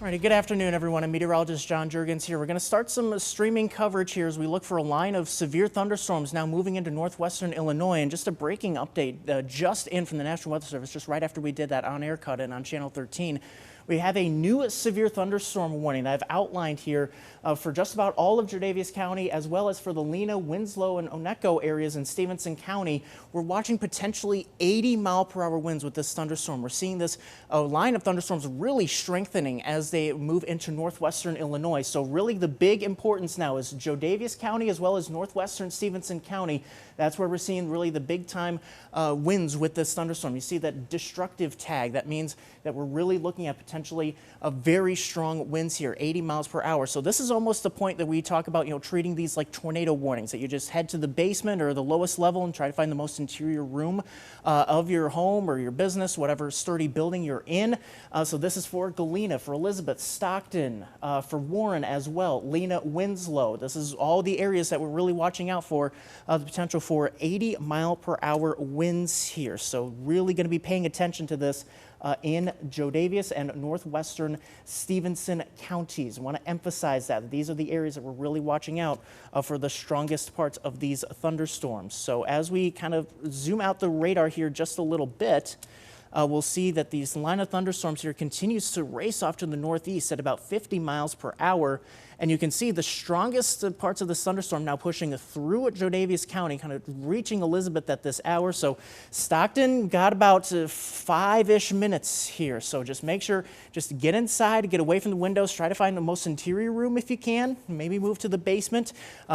All right, good afternoon, everyone. I'm Meteorologist John Jurgens here. We're going to start some streaming coverage here as we look for a line of severe thunderstorms now moving into northwestern Illinois. And just a breaking update just in from the National Weather Service, just right after we did that on-air cut-in on Channel 13. We have a new severe thunderstorm warning that I've outlined here for just about all of Jordavias County, as well as for the Lena, Winslow, and Onecco areas in Stevenson County. We're watching potentially 80-mile-per-hour winds with this thunderstorm. We're seeing this line of thunderstorms really strengthening as they move into northwestern Illinois. So really the big importance now is Jordavias County as well as northwestern Stevenson County. That's where we're seeing really the big-time winds with this thunderstorm. You see that destructive tag. That means that we're really looking at potentially a very strong winds here, 80 miles per hour. So this is almost the point that we talk about, treating these like tornado warnings, that you just head to the basement or the lowest level and try to find the most interior room of your home or your business, whatever sturdy building you're in. So this is for Galena, for Elizabeth, Stockton, for Warren as well, Lena, Winslow. This is all the areas that we're really watching out for the potential for 80-mile-per-hour winds here. So really going to be paying attention to this in Jordavias and northwestern Stevenson counties. I want to emphasize that these are the areas that we're really watching out for the strongest parts of these thunderstorms. So as we kind of zoom out the radar here just a little bit, we'll see that these line of thunderstorms here continues to race off to the northeast at about 50 miles per hour. And you can see the strongest parts of this thunderstorm now pushing through Jordavias County, kind of reaching Elizabeth at this hour. So Stockton got about 5-ish minutes here. So just make sure, just get inside, get away from the windows, try to find the most interior room if you can, maybe move to the basement,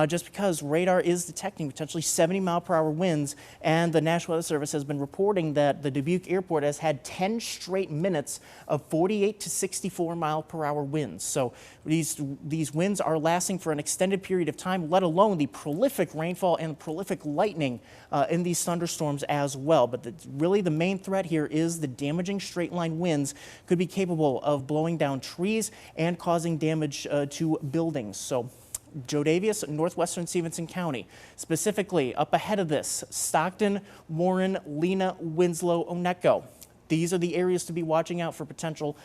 just because radar is detecting potentially 70-mile-per-hour winds. And the National Weather Service has been reporting that the Dubuque Airport has had 10 straight minutes of 48 to 64-mile-per-hour winds. So these winds are lasting for an extended period of time, let alone the prolific rainfall and prolific lightning in these thunderstorms as well. But really the main threat here is the damaging straight line winds could be capable of blowing down trees and causing damage to buildings. So Jordavias, northwestern Stevenson County, specifically up ahead of this, Stockton, Warren, Lena, Winslow, Onecco. These are the areas to be watching out for potential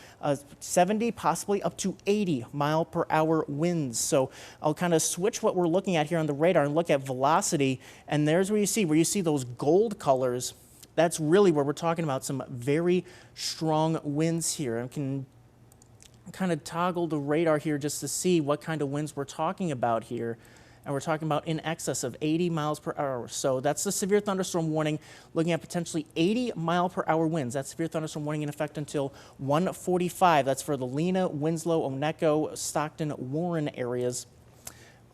70, possibly up to 80-mile-per-hour winds. So I'll kind of switch what we're looking at here on the radar and look at velocity. And there's where you see those gold colors. That's really where we're talking about some very strong winds here. I can kind of toggle the radar here just to see what kind of winds we're talking about here. And we're talking about in excess of 80 miles per hour. So that's the severe thunderstorm warning, looking at potentially 80-mile-per-hour winds. That severe thunderstorm warning in effect until 1:45. That's for the Lena, Winslow, Onecco, Stockton, Warren areas.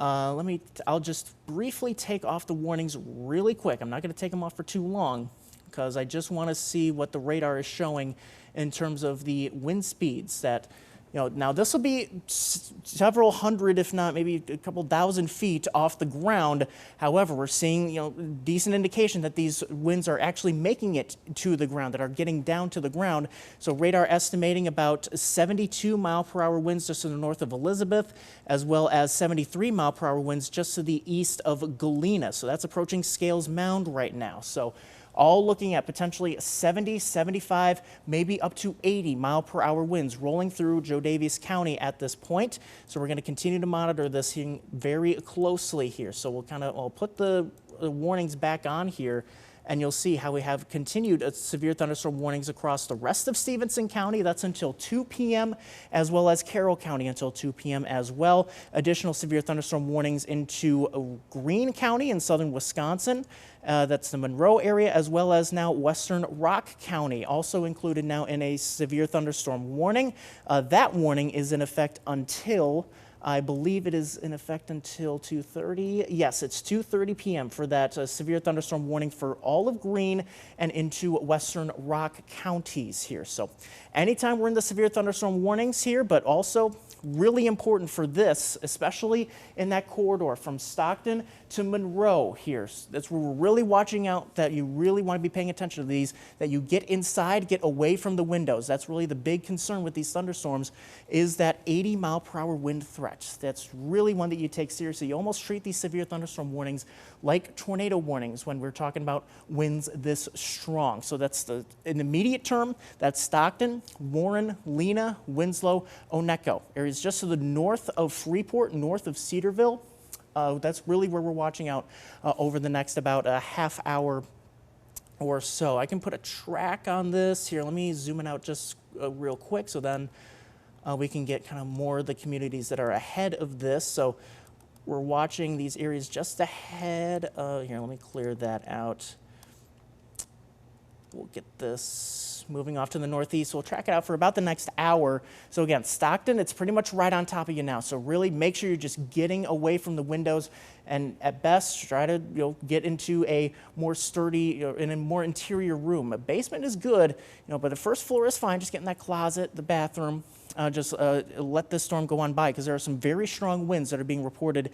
I'll just briefly take off the warnings really quick. I'm not going to take them off for too long because I just want to see what the radar is showing in terms of the wind speeds that. Now this will be several hundred, if not maybe a couple thousand feet off the ground. However, we're seeing, decent indication that these winds are actually making it to the ground, that are getting down to the ground. So radar estimating about 72-mile-per-hour winds just to the north of Elizabeth, as well as 73-mile-per-hour winds just to the east of Galena. So that's approaching Scales Mound right now. So all looking at potentially 70, 75, maybe up to 80-mile-per-hour winds rolling through Jordavias County at this point. So we're going to continue to monitor this very closely here. So we'll put the warnings back on here, and you'll see how we have continued severe thunderstorm warnings across the rest of Stevenson County. That's until 2 p.m., as well as Carroll County until 2 p.m. as well. Additional severe thunderstorm warnings into Greene County in southern Wisconsin. That's the Monroe area, as well as now western Rock County, also included now in a severe thunderstorm warning. That warning is in effect until, I believe it is in effect until 2:30. Yes, it's 2:30 p.m. for that severe thunderstorm warning for all of Greene and into western Rock counties here. So anytime we're in the severe thunderstorm warnings here, but also really important for this, especially in that corridor from Stockton to Monroe here. That's where we're really watching out, that you really want to be paying attention to these, that you get inside, get away from the windows. That's really the big concern with these thunderstorms, is that 80-mile-per-hour wind threat. threat. That's really one that you take seriously. You almost treat these severe thunderstorm warnings like tornado warnings when we're talking about winds this strong. So that's in the immediate term, that's Stockton, Warren, Lena, Winslow, Oneko. Areas just to the north of Freeport, north of Cedarville. That's really where we're watching out over the next about a half hour or so. I can put a track on this here. Let me zoom in out just real quick so then we can get kind of more of the communities that are ahead of this. So we're watching these areas just ahead. Here, let me clear that out. We'll get this moving off to the northeast. We'll track it out for about the next hour. So again, Stockton, it's pretty much right on top of you now. So really make sure you're just getting away from the windows, and at best try to get into a more sturdy, in a more interior room. A basement is good, but the first floor is fine. Just get in that closet, the bathroom. Just let this storm go on by, because there are some very strong winds that are being reported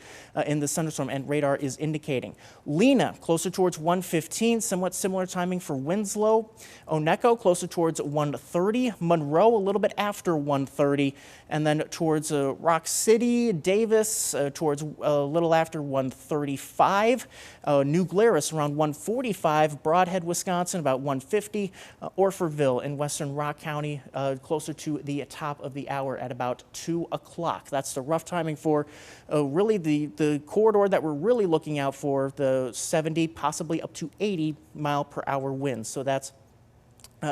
in the thunderstorm, and radar is indicating. Lena, closer towards 1:15, somewhat similar timing for Winslow. Oneko, closer towards 1:30. Monroe, a little bit after 1:30. And then towards Rock City, Davis, towards a little after 1:35. New Glarus, around 1:45. Broadhead, Wisconsin, about 1:50. Orfordville in western Rock County, closer to the top of the hour at about 2 o'clock. That's the rough timing for really the corridor that we're really looking out for, the 70, possibly up to 80 mile per hour winds. So that's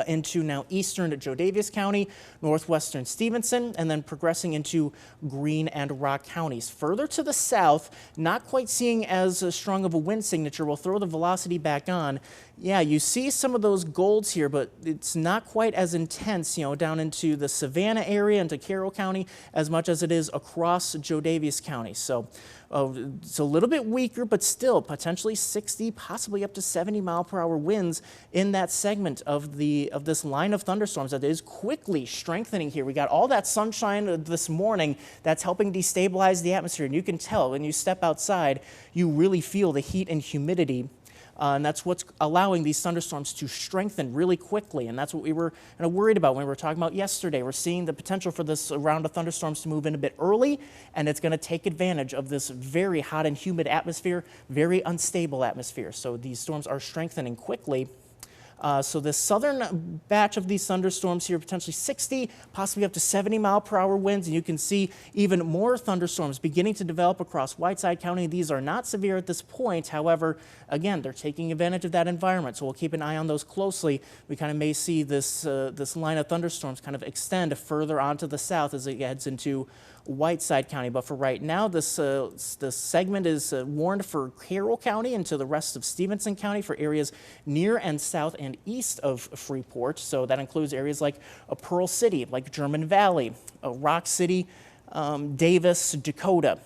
into now eastern Joe Davis County, northwestern Stevenson, and then progressing into Greene and Rock counties. Further to the south, not quite seeing as strong of a wind signature. We'll throw the velocity back on. Yeah, you see some of those golds here, but it's not quite as intense, down into the Savannah area, into Carroll County, as much as it is across Joe Davis County. So it's a little bit weaker, but still potentially 60, possibly up to 70 mile per hour winds in that segment of this line of thunderstorms that is quickly strengthening here. We got all that sunshine this morning that's helping destabilize the atmosphere, and you can tell when you step outside, you really feel the heat and humidity. And that's what's allowing these thunderstorms to strengthen really quickly. And that's what we were worried about when we were talking about yesterday. We're seeing the potential for this round of thunderstorms to move in a bit early, and it's going to take advantage of this very hot and humid atmosphere, very unstable atmosphere. So these storms are strengthening quickly. So this southern batch of these thunderstorms here, potentially 60, possibly up to 70 mile per hour winds. And you can see even more thunderstorms beginning to develop across Whiteside County. These are not severe at this point. However, again, they're taking advantage of that environment. So we'll keep an eye on those closely. We kind of may see this line of thunderstorms kind of extend further onto the south as it heads into Whiteside County. But for right now, this segment is warned for Carroll County and to the rest of Stevenson County for areas near and south and east of Freeport. So that includes areas like Pearl City, like German Valley, Rock City, Davis, Dakota.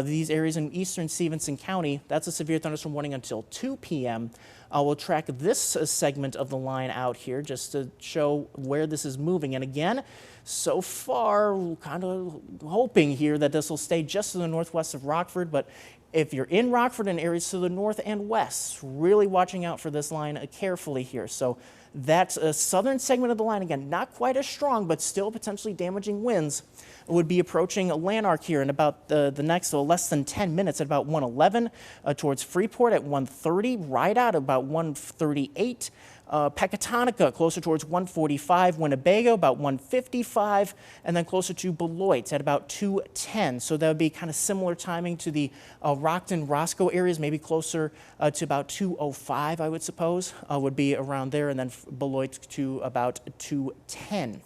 These areas in eastern Stevenson County, that's a severe thunderstorm warning until 2 p.m. We'll track this segment of the line out here just to show where this is moving. And again, so far, we're kind of hoping here that this will stay just to the northwest of Rockford. But if you're in Rockford and areas to the north and west, really watching out for this line carefully here. So that southern segment of the line, again, not quite as strong, but still potentially damaging winds, would be approaching Lanark here in about the next less than 10 minutes at about 1:11, towards Freeport at 1:30, Rydot about 1:38, Pecatonica closer towards 1:45, Winnebago about 1:55, and then closer to Beloit at about 2:10. So that would be kind of similar timing to the Rockton, Roscoe areas, maybe closer to about 2:05, I would suppose, would be around there, and then Beloit to about 2:10.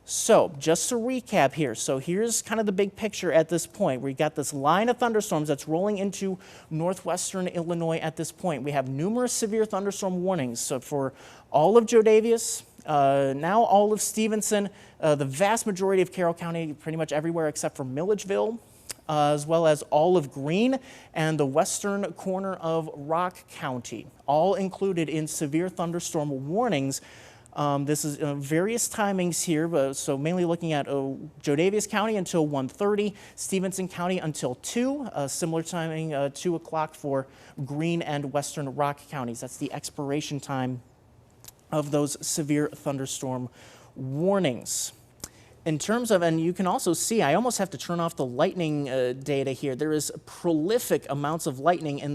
So just to recap here, so here's kind of the big picture at this point. We've got this line of thunderstorms that's rolling into northwestern Illinois at this point. We have numerous severe thunderstorm warnings. So for all of Joe Davis, now all of Stevenson, the vast majority of Carroll County, pretty much everywhere except for Milledgeville, as well as all of Greene and the western corner of Rock County, all included in severe thunderstorm warnings. This is various timings here, so mainly looking at Joe Davis County until 1:30, Stevenson County until 2, similar timing, 2 o'clock for Greene and western Rock counties. That's the expiration time of those severe thunderstorm warnings. In terms of, and you can also see, I almost have to turn off the lightning data here. There is prolific amounts of lightning in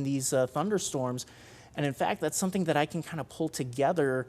these thunderstorms, and in fact, that's something that I can kind of pull together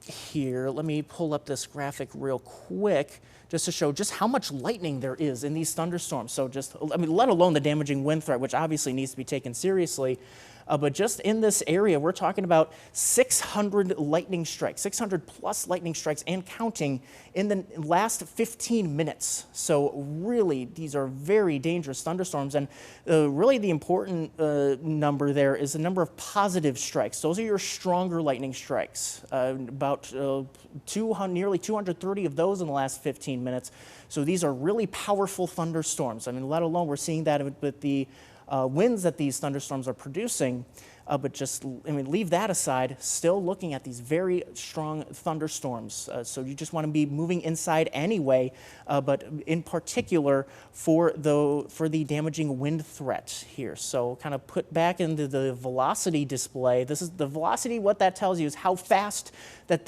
here. Let me pull up this graphic real quick just to show just how much lightning there is in these thunderstorms. So just, I mean, let alone the damaging wind threat, which obviously needs to be taken seriously. But just in this area, we're talking about 600 lightning strikes, 600 plus lightning strikes and counting in the last 15 minutes. So really, these are very dangerous thunderstorms. And really the important number there is the number of positive strikes. Those are your stronger lightning strikes, about nearly 230 of those in the last 15 minutes. So these are really powerful thunderstorms. I mean, let alone we're seeing that with the winds that these thunderstorms are producing, but just, I mean, leave that aside, still looking at these very strong thunderstorms. So you just want to be moving inside anyway, but in particular for the damaging wind threat here. So kind of put back into the velocity display. This is the velocity, what that tells you is how fast that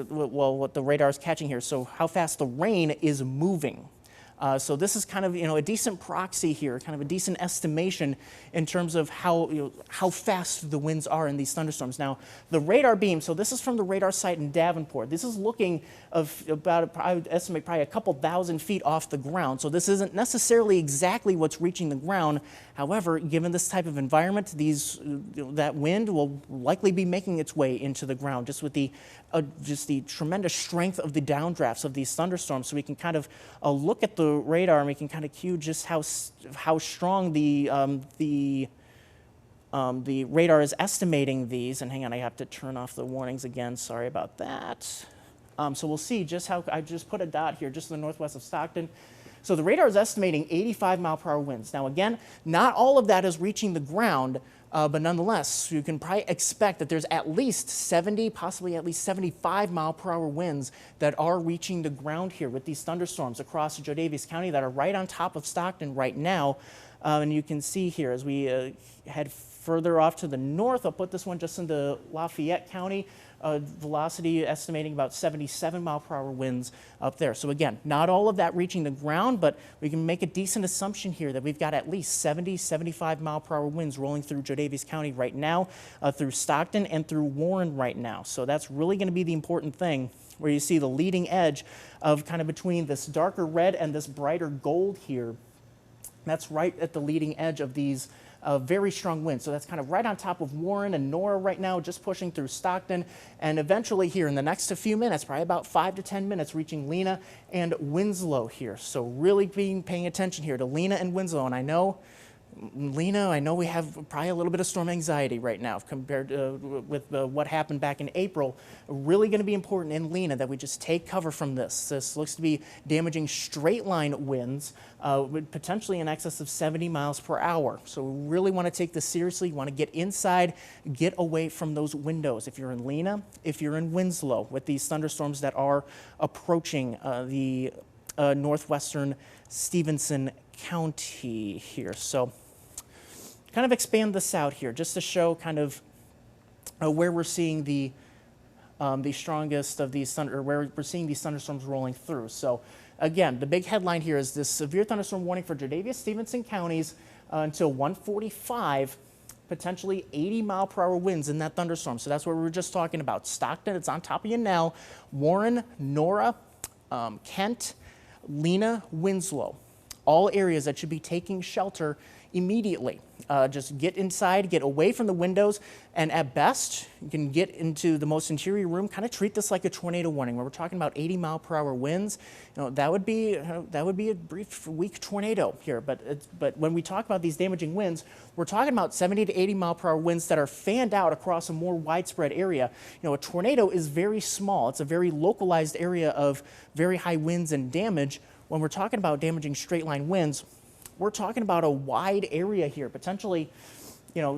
what the radar is catching here, so how fast the rain is moving. So this is kind of, a decent proxy here, kind of a decent estimation in terms of how fast the winds are in these thunderstorms. Now, the radar beam, so this is from the radar site in Davenport. This is looking of about, I would estimate, probably a couple thousand feet off the ground. So this isn't necessarily exactly what's reaching the ground. However, given this type of environment, that wind will likely be making its way into the ground just with the tremendous strength of the downdrafts of these thunderstorms. So we can kind of look at the radar and we can kind of cue just how strong the radar is estimating these. And hang on, I have to turn off the warnings again. Sorry about that. So we'll see just how, I just put a dot here just to the northwest of Stockton. So the radar is estimating 85 mile per hour winds. Now again, not all of that is reaching the ground, but nonetheless, you can probably expect that there's at least 70, possibly at least 75 mile per hour winds that are reaching the ground here with these thunderstorms across Joe Daviess County that are right on top of Stockton right now. And you can see here as we head further off to the north, I'll put this one just into Lafayette County. Velocity estimating about 77 mile per hour winds up there. So again, not all of that reaching the ground, but we can make a decent assumption here that we've got at least 70, 75 mile per hour winds rolling through Joe Daviess County right now, through Stockton and through Warren right now. So that's really going to be the important thing, where you see the leading edge of kind of between this darker red and this brighter gold here. That's right at the leading edge of these very strong winds. So that's kind of right on top of Warren and Nora right now, just pushing through Stockton. And eventually here in the next few minutes, probably about 5 to 10 minutes, reaching Lena and Winslow here. So really paying attention here to Lena and Winslow. And I know, Lena, I know we have probably a little bit of storm anxiety right now compared with what happened back in April. Really going to be important in Lena that we just take cover from this. This looks to be damaging straight line winds, with potentially in excess of 70 miles per hour. So we really want to take this seriously. You want to get inside, get away from those windows. If you're in Lena, if you're in Winslow, with these thunderstorms that are approaching the northwestern Stevenson County here. So kind of expand this out here just to show kind of where we're seeing the strongest of these where we're seeing these thunderstorms rolling through. So again, the big headline here is this severe thunderstorm warning for Joe Daviess, Stevenson counties until 1:45, potentially 80 mile per hour winds in that thunderstorm. So that's what we were just talking about. Stockton, it's on top of you now. Warren, Nora, Kent, Lena, Winslow, all areas that should be taking shelter immediately. Just get inside, get away from the windows, and at best, you can get into the most interior room, kind of treat this like a tornado warning, where we're talking about 80 mile per hour winds. That would be a brief, weak tornado here, but when we talk about these damaging winds, we're talking about 70 to 80 mile per hour winds that are fanned out across a more widespread area. A tornado is very small. It's a very localized area of very high winds and damage. When we're talking about damaging straight line winds, we're talking about a wide area here, potentially,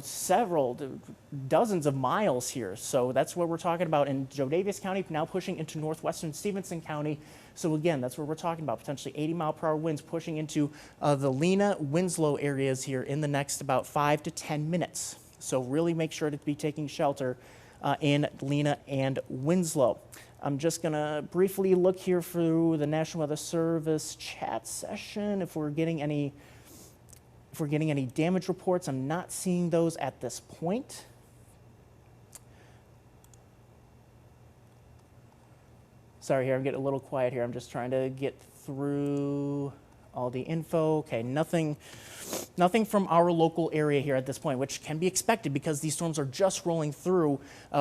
several dozens of miles here. So that's what we're talking about in Joe Daviess County, now pushing into northwestern Stevenson County. So again, that's what we're talking about, potentially 80 mile per hour winds pushing into the Lena, Winslow areas here in the next about 5 to 10 minutes. So really make sure to be taking shelter in Lena and Winslow. I'm just going to briefly look here through the National Weather Service chat session if we're getting any damage reports. I'm not seeing those at this point. Sorry here, I'm getting a little quiet here. I'm just trying to get through all the info. Okay, nothing from our local area here at this point, which can be expected because these storms are just rolling through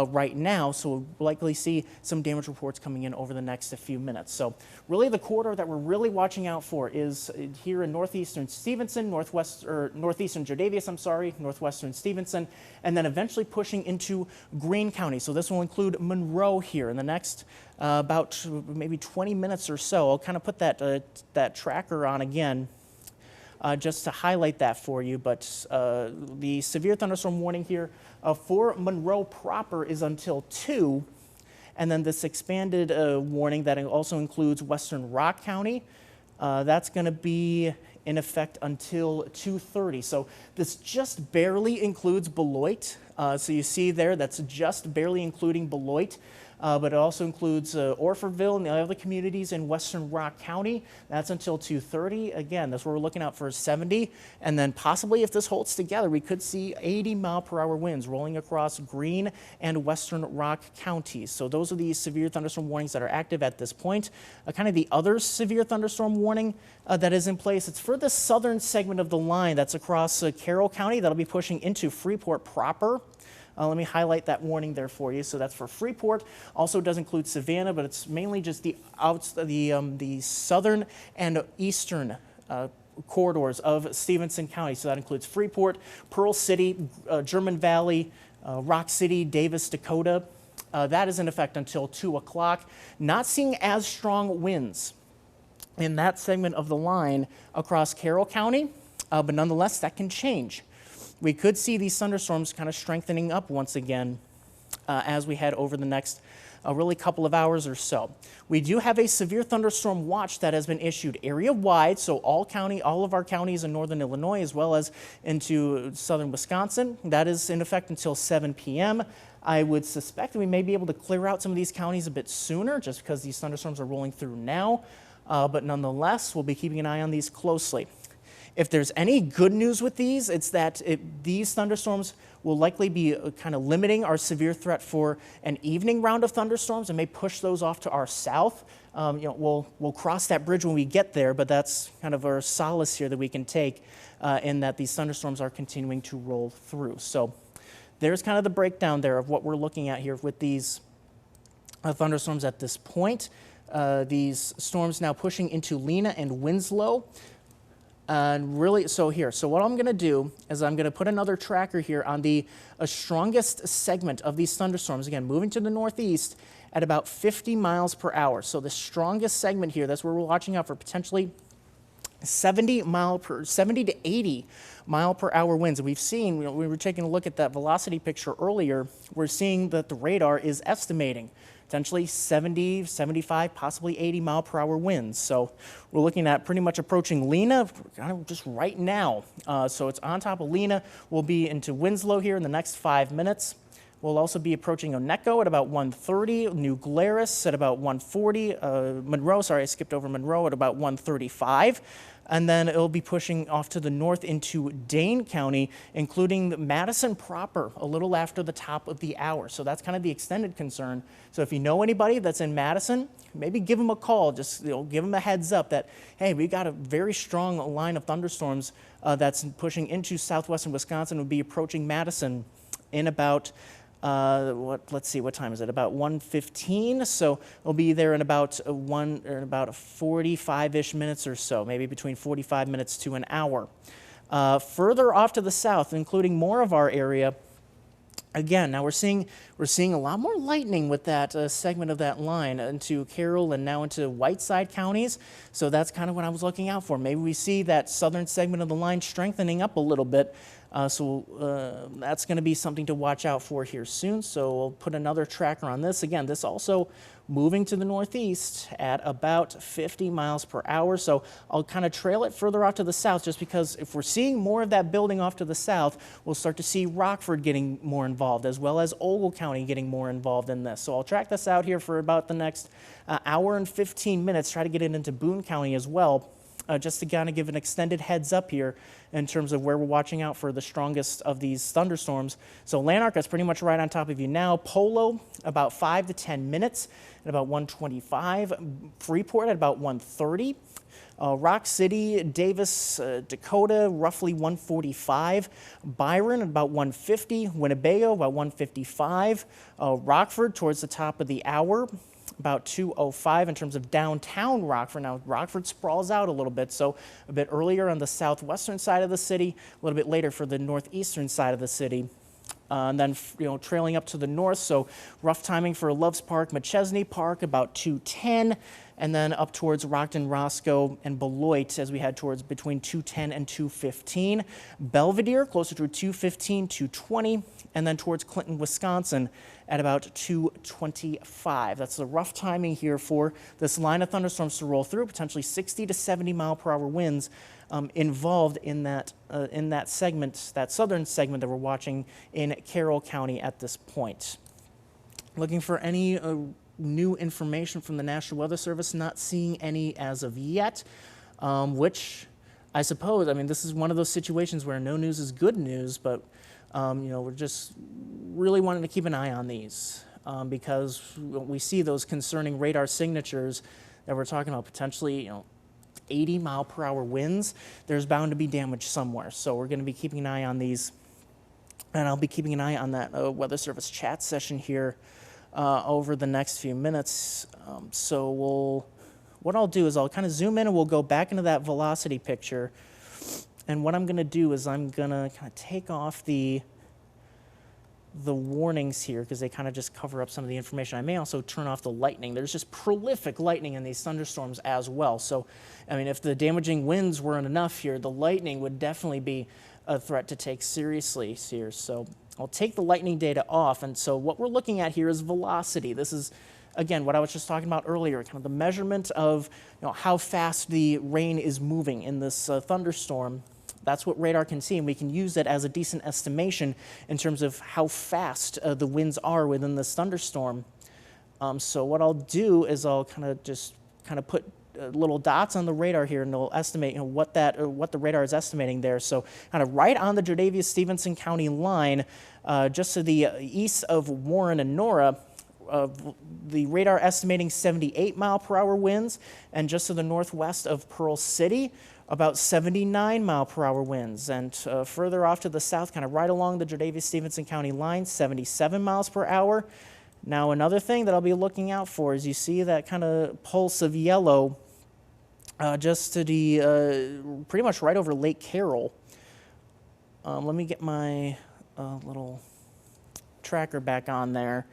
right now, so we'll likely see some damage reports coming in over the next few minutes. So really the corridor that we're really watching out for is here in northeastern Stevenson, northeastern Jordavius, northwestern Stevenson, and then eventually pushing into Greene County. So this will include Monroe here in the next about maybe 20 minutes or so. I'll kind of put that tracker on again just to highlight that for you. But the severe thunderstorm warning here for Monroe proper is until 2. And then this expanded warning that also includes Western Rock County, that's going to be in effect until 2:30. So this just barely includes Beloit. So you see there, that's just barely including Beloit. But it also includes Orfordville and the other communities in Western Rock County. That's until 2:30. Again, that's where we're looking out for 70. And then possibly if this holds together, we could see 80-mile-per-hour winds rolling across Greene and Western Rock counties. So those are the severe thunderstorm warnings that are active at this point. Kind of the other severe thunderstorm warning that is in place, it's for the southern segment of the line that's across Carroll County. That'll be pushing into Freeport proper. Let me highlight that warning there for you. So that's for Freeport. Also does include Savannah, but it's mainly just the southern and eastern corridors of Stevenson County. So that includes Freeport, Pearl City, German Valley, Rock City, Davis, Dakota. That is in effect until 2 o'clock. Not seeing as strong winds in that segment of the line across Carroll County, but nonetheless, that can change. We could see these thunderstorms kind of strengthening up once again as we head over the next really couple of hours or so. We do have a severe thunderstorm watch that has been issued area-wide, so all of our counties in northern Illinois as well as into southern Wisconsin. That is in effect until 7 p.m. I would suspect that we may be able to clear out some of these counties a bit sooner just because these thunderstorms are rolling through now, but nonetheless, we'll be keeping an eye on these closely. If there's any good news with these, it's that these thunderstorms will likely be kind of limiting our severe threat for an evening round of thunderstorms and may push those off to our south. We'll cross that bridge when we get there, but that's kind of our solace here that we can take in that these thunderstorms are continuing to roll through. So there's kind of the breakdown there of what we're looking at here with these thunderstorms at this point. These storms now pushing into Lena and Winslow. And really, so what I'm going to do is I'm going to put another tracker here on the strongest segment of these thunderstorms. Again, moving to the northeast at about 50 miles per hour. So the strongest segment here, that's where we're watching out for potentially 70 to 80 mile per hour winds. And we've seen, we were taking a look at that velocity picture earlier, we're seeing that the radar is estimating potentially 70, 75, possibly 80 mile per hour winds. So we're looking at pretty much approaching Lena kind of just right now. So it's on top of Lena. We'll be into Winslow here in the next 5 minutes. We'll also be approaching Onecco at about 1:30, New Glarus at about 1:40, Monroe, sorry, I skipped over Monroe at about 1:35. And then it'll be pushing off to the north into Dane County, including Madison proper, a little after the top of the hour. So that's kind of the extended concern. So if you know anybody that's in Madison, maybe give them a call. Just give them a heads up that, hey, we got a very strong line of thunderstorms that's pushing into southwestern Wisconsin. Will be approaching Madison in about let's see, what time is it? About 1:15. So we'll be there in about 45-ish minutes or so, maybe between 45 minutes to an hour. Further off to the south, including more of our area, again, now we're seeing a lot more lightning with that segment of that line into Carroll and now into Whiteside counties. So that's kind of what I was looking out for. Maybe we see that southern segment of the line strengthening up a little bit. So that's going to be something to watch out for here soon. So we'll put another tracker on this. Again, this also moving to the northeast at about 50 miles per hour. So I'll kind of trail it further out to the south, just because if we're seeing more of that building off to the south, we'll start to see Rockford getting more involved, as well as Ogle County getting more involved in this. So I'll track this out here for about the next hour and 15 minutes, try to get it into Boone County as well. Just to kind of give an extended heads up here in terms of where we're watching out for the strongest of these thunderstorms. So Lanark is pretty much right on top of you now. Polo, about 5 to 10 minutes at about 125. Freeport at about 130. Rock City, Davis, Dakota, roughly 145. Byron at about 150. Winnebago, about 155. Rockford towards the top of the hour, about 2:05 in terms of downtown Rockford. Now, Rockford sprawls out a little bit, so a bit earlier on the southwestern side of the city, a little bit later for the northeastern side of the city. And then, trailing up to the north, so rough timing for Loves Park, McChesney Park, about 2:10, and then up towards Rockton, Roscoe, and Beloit as we head towards between 2:10 and 2:15. Belvedere, closer to 2:15, 2:20, and then towards Clinton, Wisconsin at about 2:25. That's the rough timing here for this line of thunderstorms to roll through, potentially 60 to 70 mile per hour winds involved in that segment, that southern segment that we're watching in Carroll County at this point. Looking for any new information from the National Weather Service, not seeing any as of yet, which I suppose, this is one of those situations where no news is good news, but we're just really wanting to keep an eye on these because we see those concerning radar signatures that we're talking about, potentially, 80 mile per hour winds. There's bound to be damage somewhere. So we're going to be keeping an eye on these, and I'll be keeping an eye on that Weather Service chat session here over the next few minutes. What I'll do is I'll kind of zoom in and we'll go back into that velocity picture. And what I'm going to do is I'm going to kind of take off the warnings here because they kind of just cover up some of the information. I may also turn off the lightning. There's just prolific lightning in these thunderstorms as well. So, if the damaging winds weren't enough here, the lightning would definitely be a threat to take seriously here. So I'll take the lightning data off. And so what we're looking at here is velocity. This is, again, what I was just talking about earlier, kind of the measurement of how fast the rain is moving in this thunderstorm. That's what radar can see, and we can use that as a decent estimation in terms of how fast the winds are within this thunderstorm. So what I'll do is I'll kind of put little dots on the radar here, and they'll estimate what the radar is estimating there. So kind of right on the Jordavia-Stevenson County line, just to the east of Warren and Nora, the radar estimating 78 mile per hour winds, and just to the northwest of Pearl City, about 79 mile per hour winds, and further off to the south, kind of right along the Jordavia-Stevenson County line, 77 miles per hour. Now, another thing that I'll be looking out for is you see that kind of pulse of yellow just to the pretty much right over Lake Carroll. Let me get my little tracker back on there.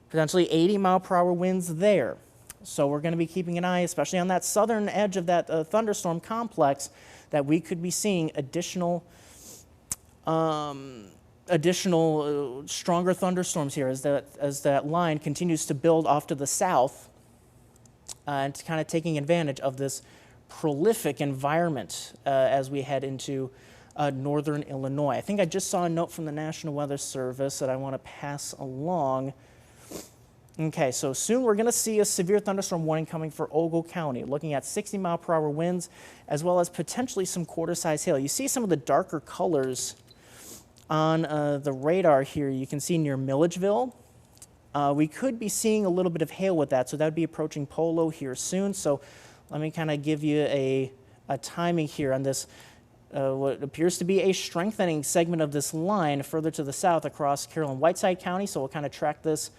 Potentially 80 mile per hour winds there. So we're going to be keeping an eye, especially on that southern edge of that thunderstorm complex, that we could be seeing additional stronger thunderstorms here as that line continues to build off to the south, and kind of taking advantage of this prolific environment as we head into northern Illinois. I think I just saw a note from the National Weather Service that I want to pass along. Okay, so soon we're going to see a severe thunderstorm warning coming for Ogle County, looking at 60 mile per hour winds, as well as potentially some quarter-size hail. You see some of the darker colors on the radar here. You can see near Milledgeville. We could be seeing a little bit of hail with that, so that would be approaching Polo here soon. So let me kind of give you a timing here on this, what appears to be a strengthening segment of this line further to the south across Carroll and Whiteside County. So we'll kind of track this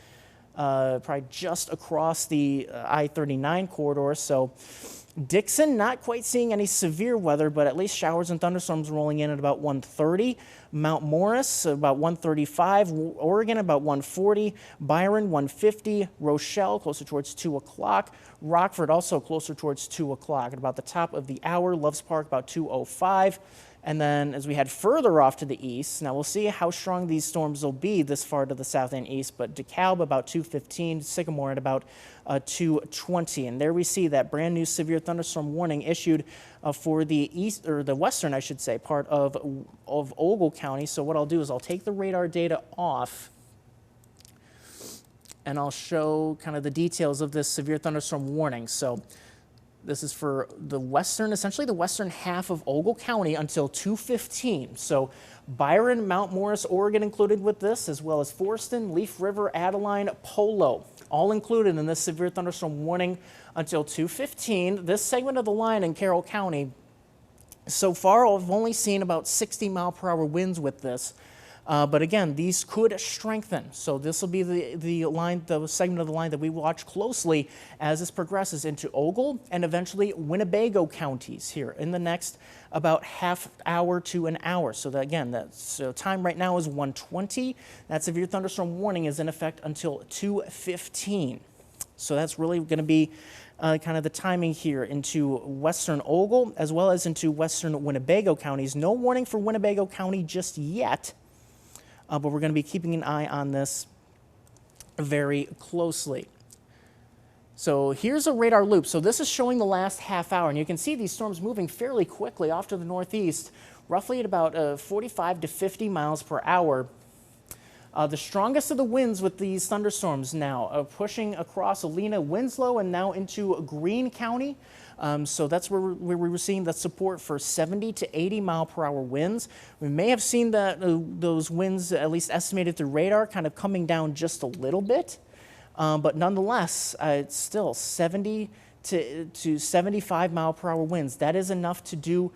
probably just across the I-39 corridor. So Dixon, not quite seeing any severe weather, but at least showers and thunderstorms rolling in at about 1:30. Mount Morris, about 1:35. Oregon, about 1:40. Byron, 1:50. Rochelle, closer towards 2 o'clock. Rockford, also closer towards 2 o'clock. At about the top of the hour. Loves Park, about 2:05. And then as we head further off to the east, now we'll see how strong these storms will be this far to the south and east, but DeKalb about 215, Sycamore at about 220. And there we see that brand new severe thunderstorm warning issued for the east, or the western, I should say, part of Ogle County. So what I'll do is I'll take the radar data off and I'll show kind of the details of this severe thunderstorm warning. So this is for the western, essentially the western half of Ogle County until 2:15. So Byron, Mount Morris, Oregon included with this, as well as Foreston, Leaf River, Adeline, Polo, all included in this severe thunderstorm warning until 2:15. This segment of the line in Carroll County, so far I've only seen about 60-mile-per-hour winds with this. But again, these could strengthen. So this will be the segment of the line that we watch closely as this progresses into Ogle and eventually Winnebago counties here in the next about half hour to an hour. So that, again, time right now is 1:20. That severe thunderstorm warning is in effect until 2:15. So that's really going to be kind of the timing here into western Ogle as well as into western Winnebago counties. No warning for Winnebago County just yet. But we're going to be keeping an eye on this very closely. So here's a radar loop. So this is showing the last half hour, and you can see these storms moving fairly quickly off to the northeast, roughly at about 45 to 50 miles per hour. The strongest of the winds with these thunderstorms now pushing across Alena, Winslow, and now into Greene County. So that's where we were seeing the support for 70 to 80 mile per hour winds. We may have seen that those winds, at least estimated through radar, kind of coming down just a little bit. But nonetheless, it's still 70 to 75 mile per hour winds. That is enough to do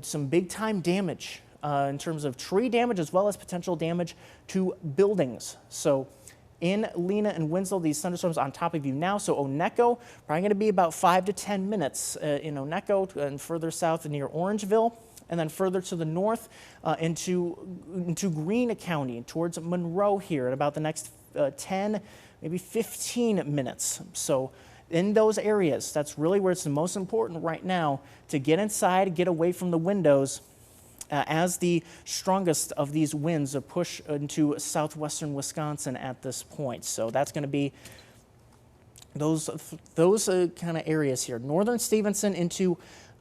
some big time damage in terms of tree damage as well as potential damage to buildings. So in Lena and Winslow, these thunderstorms on top of you now. So Oneco, probably going to be about 5 to 10 minutes in Oneco and further south near Orangeville. And then further to the north into Greene County towards Monroe here at about the next 10, maybe 15 minutes. So in those areas, that's really where it's the most important right now to get inside, get away from the windows, as the strongest of these winds push into southwestern Wisconsin at this point. So that's going to be those kind of areas here. Northern Stevenson into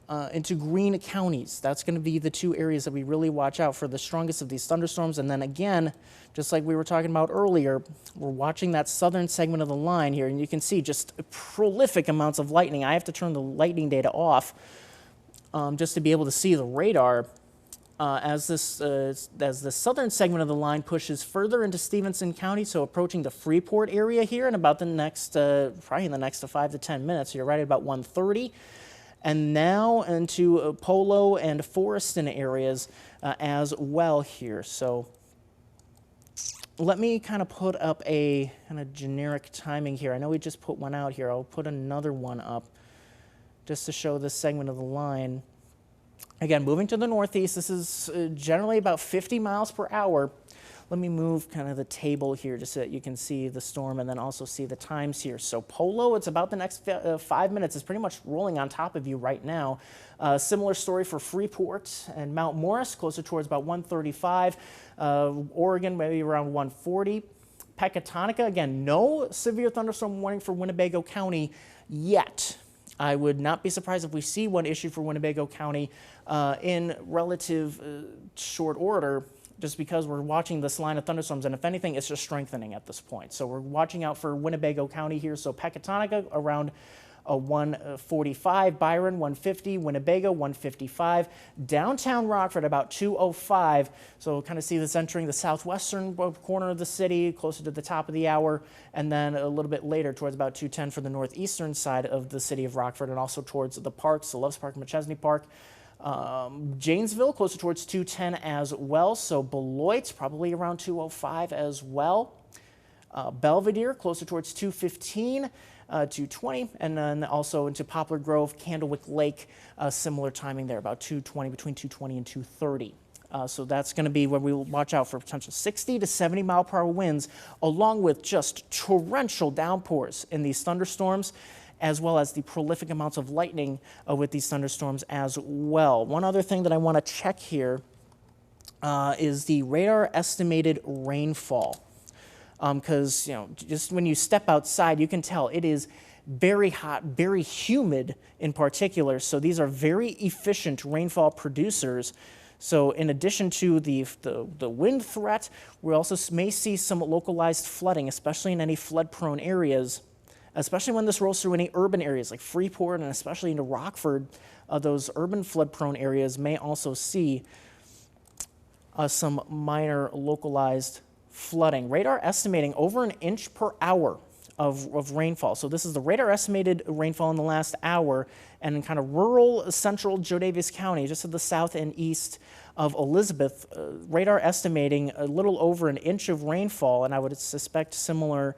Greene counties. That's going to be the two areas that we really watch out for the strongest of these thunderstorms. And then again, just like we were talking about earlier, we're watching that southern segment of the line here, and you can see just prolific amounts of lightning. I have to turn the lightning data off just to be able to see the radar. As the southern segment of the line pushes further into Stevenson County, so approaching the Freeport area here in about the next, probably in the next 5 to 10 minutes. You're right at about 1:30. And now into Polo and Foreston areas as well here. So let me kind of put up a kind of generic timing here. I know we just put one out here. I'll put another one up just to show this segment of the line. Again, moving to the northeast, this is generally about 50 miles per hour. Let me move kind of the table here just so that you can see the storm and then also see the times here. So Polo, it's about the next 5 minutes. It's pretty much rolling on top of you right now. Similar story for Freeport and Mount Morris, closer towards about 135. Oregon, maybe around 140. Pecatonica, again, no severe thunderstorm warning for Winnebago County yet. I would not be surprised if we see one issued for Winnebago County in relative short order, just because we're watching this line of thunderstorms, and if anything, it's just strengthening at this point. So we're watching out for Winnebago County here. So Pecatonica around 145, Byron 150, Winnebago 155, downtown Rockford about 205. So we'll kind of see this entering the southwestern corner of the city, closer to the top of the hour, and then a little bit later towards about 210 for the northeastern side of the city of Rockford, and also towards the parks, the Loves Park and McChesney Park. Janesville closer towards 210 as well. So Beloit's probably around 205 as well. Belvedere closer towards 215. 220, and then also into Poplar Grove, Candlewick Lake, similar timing there, about 220, between 220 and 230. So that's going to be where we will watch out for potential 60 to 70 mile per hour winds, along with just torrential downpours in these thunderstorms, as well as the prolific amounts of lightning with these thunderstorms as well. One other thing that I want to check here is the radar estimated rainfall. Because just when you step outside, you can tell it is very hot, very humid in particular. So these are very efficient rainfall producers. So in addition to the wind threat, we also may see some localized flooding, especially in any flood-prone areas, especially when this rolls through any urban areas like Freeport and especially into Rockford. Those urban flood-prone areas may also see some minor localized flooding. Radar estimating over 1 inch per hour of rainfall. So this is the radar estimated rainfall in the last hour, and in kind of rural central Joe Davis County, just to the south and east of Elizabeth, radar estimating a little over 1 inch of rainfall, and I would suspect similar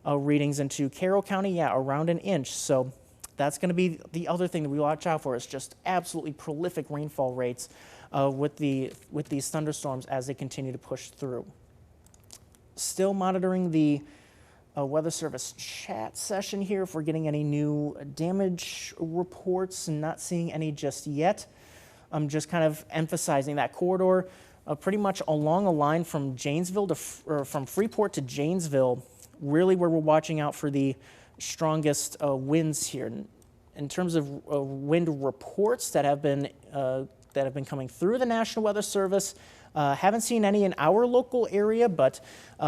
readings into Carroll County, around 1 inch. So that's going to be the other thing that we watch out for, is just absolutely prolific rainfall rates with these thunderstorms as they continue to push through. Still monitoring the Weather Service chat session here if we're getting any new damage reports, and not seeing any just yet. I'm just kind of emphasizing that corridor pretty much along a line from Janesville or from Freeport to Janesville, really where we're watching out for the strongest winds here. In terms of wind reports that have been coming through the National Weather Service, haven't seen any in our local area, but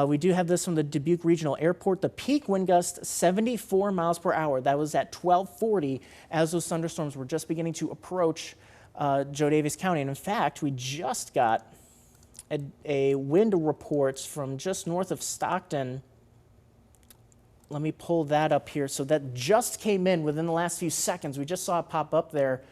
we do have this from the Dubuque Regional Airport. The peak wind gust 74 miles per hour. That was at 12:40 as those thunderstorms were just beginning to approach Joe Davis County. And in fact, we just got a wind report from just north of Stockton. Let me pull that up here. So that just came in within the last few seconds. We just saw it pop up there.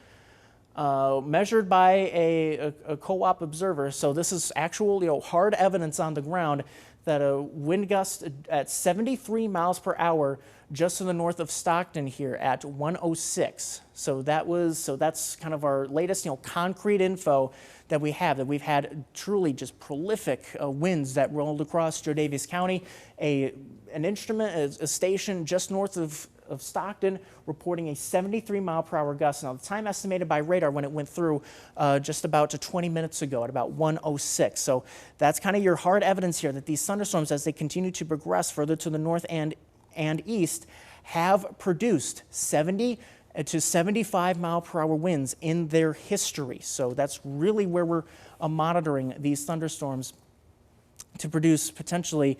Measured by a co-op observer. So this is actual, hard evidence on the ground that a wind gust at 73 miles per hour just to the north of Stockton here at 106. So that's kind of our latest, concrete info that we have, that we've had truly just prolific winds that rolled across Joe Davis County. A station just north of Stockton reporting a 73 mile per hour gust. Now the time estimated by radar when it went through just about 20 minutes ago at about 106. So that's kind of your hard evidence here that these thunderstorms, as they continue to progress further to the north and east, have produced 70 to 75 mile per hour winds in their history. So that's really where we're monitoring these thunderstorms to produce potentially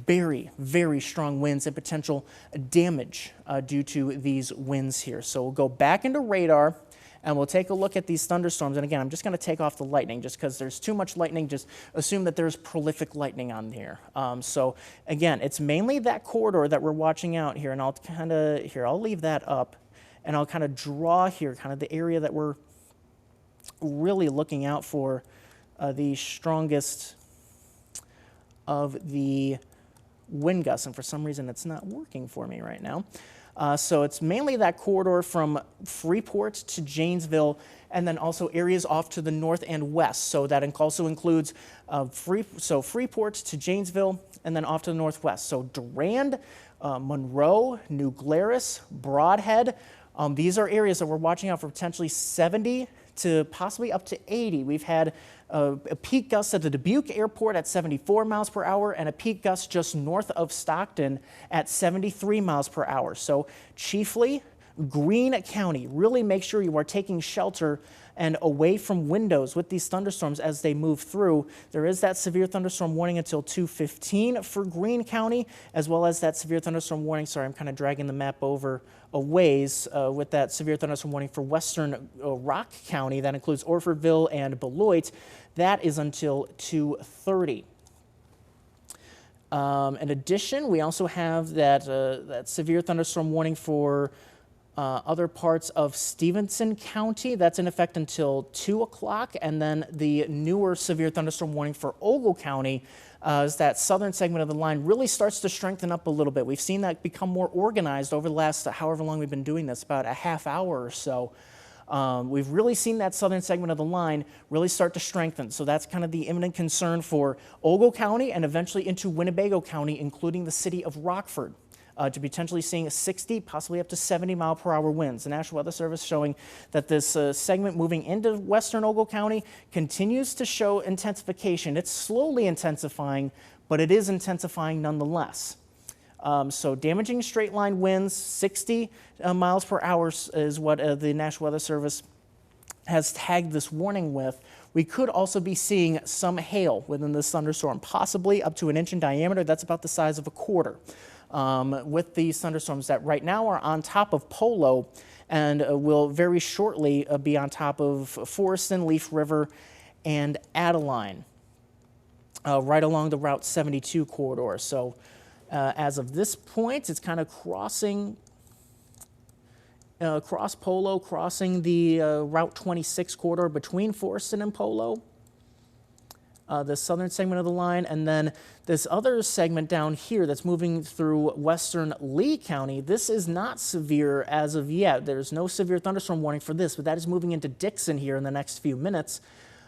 very, very strong winds and potential damage due to these winds here. So we'll go back into radar and we'll take a look at these thunderstorms. And again, I'm just going to take off the lightning just because there's too much lightning. Just assume that there's prolific lightning on here. So again, it's mainly that corridor that we're watching out here. And I'll leave that up and I'll kind of draw here kind of the area that we're really looking out for the strongest of the wind gusts, and for some reason it's not working for me right now. So it's mainly that corridor from Freeport to Janesville, and then also areas off to the north and west. So that also includes Freeport to Janesville, and then off to the northwest. So Durand, Monroe, New Glarus, Broadhead. These are areas that we're watching out for potentially 70 to possibly up to 80. We've had a peak gust at the Dubuque Airport at 74 miles per hour and a peak gust just north of Stockton at 73 miles per hour. So chiefly Greene County, really make sure you are taking shelter and away from windows with these thunderstorms as they move through. There is that severe thunderstorm warning until 2:15 for Greene County, as well as that severe thunderstorm warning. Sorry, I'm kind of dragging the map over a ways with that severe thunderstorm warning for western Rock County. That includes Orfordville and Beloit. That is until 2:30. In addition, we also have that severe thunderstorm warning for other parts of Stevenson County. That's in effect until 2 o'clock. And then the newer severe thunderstorm warning for Ogle County as that southern segment of the line really starts to strengthen up a little bit. We've seen that become more organized over the last however long we've been doing this, about a half hour or so. We've really seen that southern segment of the line really start to strengthen. So that's kind of the imminent concern for Ogle County and eventually into Winnebago County, including the city of Rockford, to potentially seeing 60, possibly up to 70 mile per hour winds. The National Weather Service showing that this segment moving into western Ogle County continues to show intensification. It's slowly intensifying, but it is intensifying nonetheless. So damaging straight line winds, 60 miles per hour is what the National Weather Service has tagged this warning with. We could also be seeing some hail within this thunderstorm, possibly up to 1 inch in diameter. That's about the size of a quarter. With these thunderstorms that right now are on top of Polo and will very shortly be on top of Forreston, Leaf River, and Adeline, right along the Route 72 corridor. So as of this point, it's kind of crossing cross Polo, crossing the Route 26 corridor between Forreston and Polo, the southern segment of the line, and then this other segment down here that's moving through western Lee County. This is not severe as of yet. There's no severe thunderstorm warning for this, but that is moving into Dixon here in the next few minutes.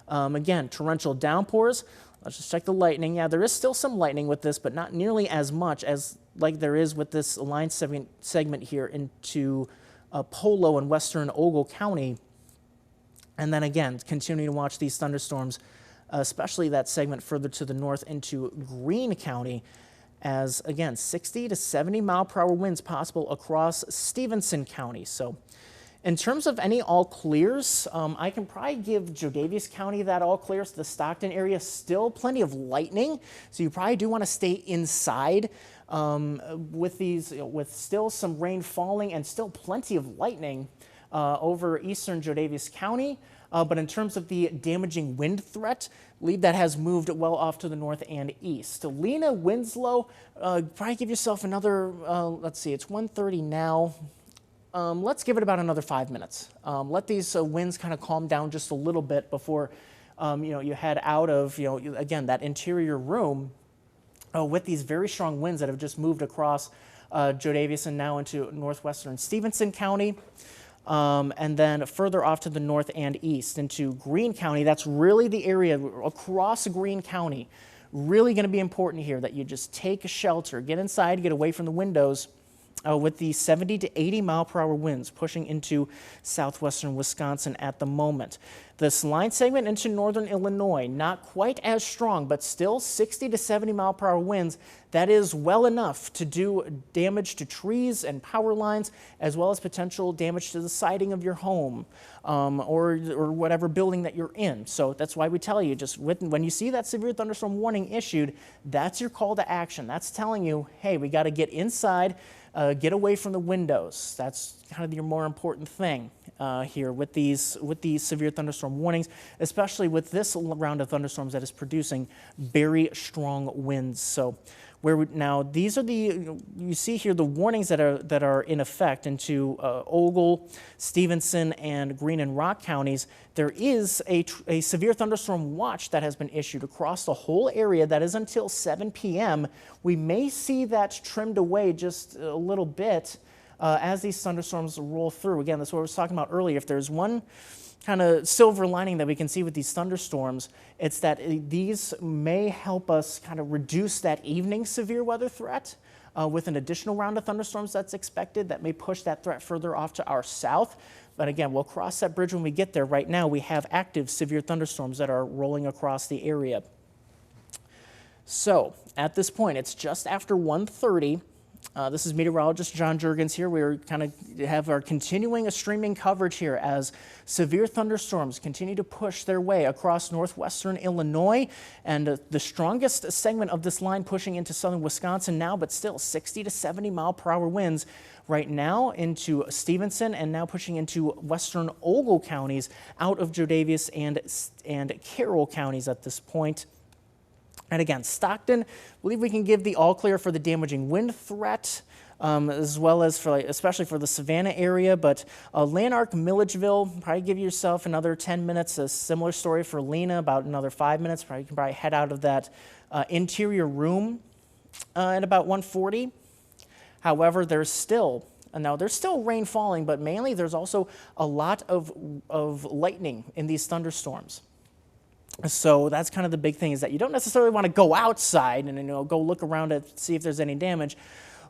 Again, torrential downpours. Let's just check the lightning. Yeah, there is still some lightning with this, but not nearly as much as like there is with this line segment here into Polo and western Ogle County. And then again, continuing to watch these thunderstorms, especially that segment further to the north into Greene County, as again, 60 to 70 mile per hour winds possible across Stevenson County. So in terms of any all clears, I can probably give Jodaviess County that all clears. The Stockton area, still plenty of lightning, so you probably do want to stay inside with these, with still some rain falling and still plenty of lightning over eastern Jodaviess County. But in terms of the damaging wind threat, lead that has moved well off to the north and east. Lena, Winslow, probably give yourself another, let's see, it's 1:30 now. Let's give it about another 5 minutes. Let these winds kind of calm down just a little bit before you head out of, again, that interior room with these very strong winds that have just moved across Jodaviess and now into northwestern Stevenson County. And then further off to the north and east into Greene County. That's really the area across Greene County. Really going to be important here that you just take a shelter, get inside, get away from the windows with the 70 to 80 mile per hour winds pushing into southwestern Wisconsin at the moment. This line segment into northern Illinois, not quite as strong, but still 60 to 70 mile per hour winds. That is well enough to do damage to trees and power lines, as well as potential damage to the siding of your home or whatever building that you're in. So that's why we tell you, just when you see that severe thunderstorm warning issued, that's your call to action. That's telling you, hey, we got to get inside, get away from the windows. That's kind of your more important thing here with these severe thunderstorm warnings, especially with this round of thunderstorms that is producing very strong winds. So now these are you see here the warnings that are in effect into Ogle, Stevenson, and Greene and Rock counties. There is a severe thunderstorm watch that has been issued across the whole area that is until 7 p.m. We may see that trimmed away just a little bit as these thunderstorms roll through. Again, that's what I was talking about earlier. If there's one kind of silver lining that we can see with these thunderstorms, it's that these may help us kind of reduce that evening severe weather threat with an additional round of thunderstorms that's expected that may push that threat further off to our south. But again, we'll cross that bridge when we get there. Right now, we have active severe thunderstorms that are rolling across the area. So at this point, it's just after 1:30. This is Meteorologist John Jurgens here. We're kind of have our continuing streaming coverage here as severe thunderstorms continue to push their way across northwestern Illinois, and the strongest segment of this line pushing into southern Wisconsin now, but still 60 to 70 mile per hour winds right now into Stevenson and now pushing into western Ogle counties out of Jodaviess and Carroll counties at this point. And again, Stockton, I believe we can give the all clear for the damaging wind threat, as well as for especially for the Savannah area. But Lanark, Milledgeville, probably give yourself another 10 minutes. A similar story for Lena, about another 5 minutes. You can probably head out of that interior room at about 1:40. However, there's still Now there's still rain falling, but mainly there's also a lot of lightning in these thunderstorms. So that's kind of the big thing, is that you don't necessarily want to go outside and go look around to see if there's any damage.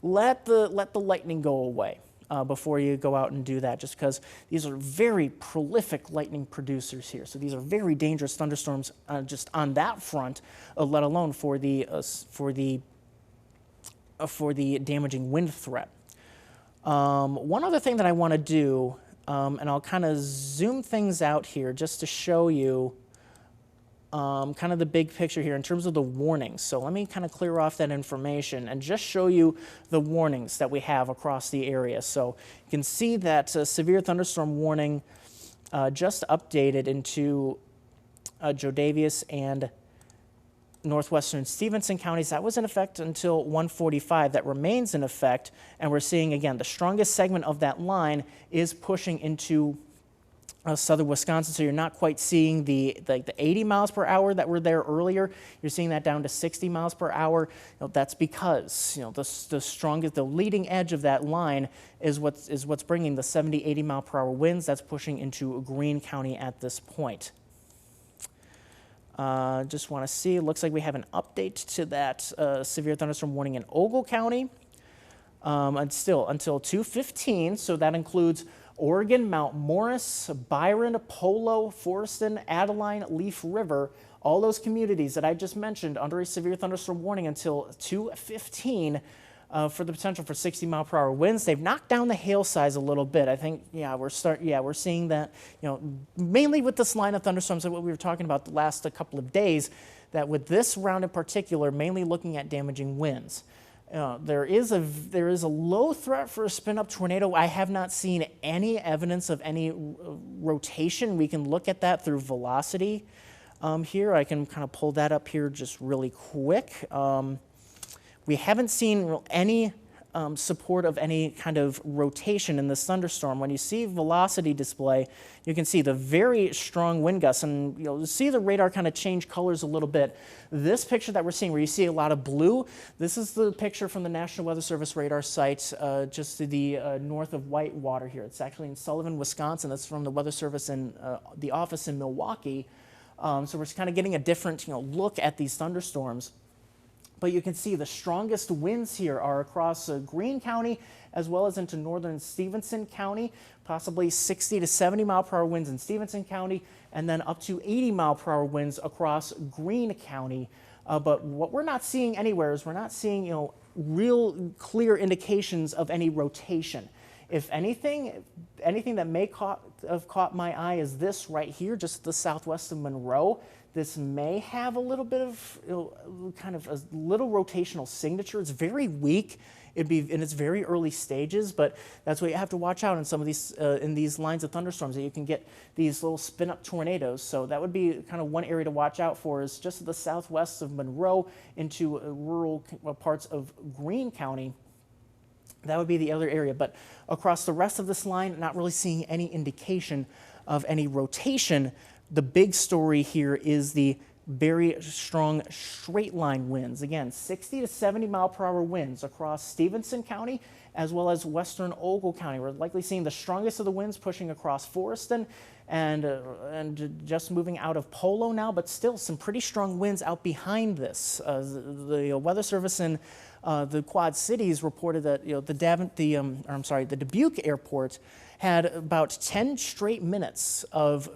Let the lightning go away before you go out and do that, just because these are very prolific lightning producers here. So these are very dangerous thunderstorms just on that front, let alone for the damaging wind threat. One other thing that I want to do, and I'll kind of zoom things out here just to show you kind of the big picture here in terms of the warnings. So let me kind of clear off that information and just show you the warnings that we have across the area. So you can see that severe thunderstorm warning just updated into Jodavious and northwestern Stevenson counties. That was in effect until 1:45. That remains in effect, and we're seeing again the strongest segment of that line is pushing into southern Wisconsin, so you're not quite seeing the 80 miles per hour that were there earlier. You're seeing that down to 60 miles per hour. That's because the strongest, the leading edge of that line is what's bringing the 70, 80 mile per hour winds. That's pushing into Greene County at this point. Just want to see. It looks like we have an update to that severe thunderstorm warning in Ogle County, and still until 2:15. So that includes Oregon, Mount Morris, Byron, Polo, Forreston, Adeline, Leaf River, all those communities that I just mentioned under a severe thunderstorm warning until 2:15 for the potential for 60 mile per hour winds. They've knocked down the hail size a little bit. I think, we're seeing that, mainly with this line of thunderstorms, what we were talking about the last couple of days, that with this round in particular, mainly looking at damaging winds. There is a low threat for a spin-up tornado. I have not seen any evidence of any rotation. We can look at that through velocity here. I can kind of pull that up here just really quick. We haven't seen any support of any kind of rotation in this thunderstorm. When you see velocity display, you can see the very strong wind gusts, and you'll see the radar kind of change colors a little bit. This picture that we're seeing, where you see a lot of blue, this is the picture from the National Weather Service radar site just to the north of Whitewater here. It's actually in Sullivan, Wisconsin. That's from the Weather Service in the office in Milwaukee. So we're kind of getting a different look at these thunderstorms. But you can see the strongest winds here are across Greene County as well as into northern Stevenson County, possibly 60 to 70 mile per hour winds in Stevenson County, and then up to 80 mile per hour winds across Greene County. But what we're not seeing anywhere is we're not seeing real clear indications of any rotation. If anything that may have caught my eye is this right here, just the southwest of Monroe. This may have a little bit of kind of a little rotational signature. It's very weak. It'd be in its very early stages, but that's what you have to watch out in some of these in these lines of thunderstorms, that you can get these little spin-up tornadoes. So that would be kind of one area to watch out for, is just the southwest of Monroe into rural parts of Greene County. That would be the other area, but across the rest of this line, not really seeing any indication of any rotation. The big story here is the very strong straight line winds. Again, 60 to 70 mile per hour winds across Stevenson County as well as western Ogle County. We're likely seeing the strongest of the winds pushing across Forreston and just moving out of Polo now, but still some pretty strong winds out behind this. The Weather Service in the Quad Cities reported that the Dubuque Airport had about 10 straight minutes of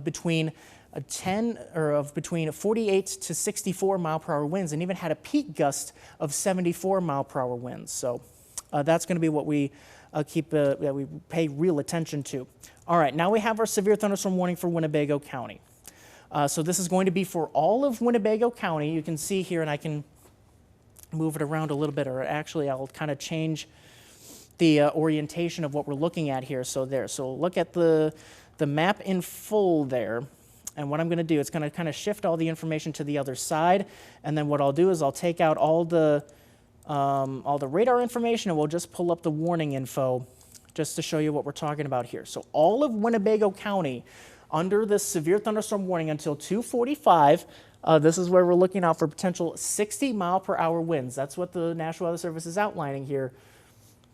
between 48 to 64 mile per hour winds, and even had a peak gust of 74 mile per hour winds. So that's going to be what we we pay real attention to. All right, now we have our severe thunderstorm warning for Winnebago County. So this is going to be for all of Winnebago County. You can see here, and I can move it around a little bit, or actually I'll kind of change the orientation of what we're looking at here. So look at the map in full there. And what I'm going to do is going to kind of shift all the information to the other side. And then what I'll do is I'll take out all the radar information, and we'll just pull up the warning info just to show you what we're talking about here. So all of Winnebago County under this severe thunderstorm warning until 2:45. This is where we're looking out for potential 60 mile per hour winds. That's what the National Weather Service is outlining here.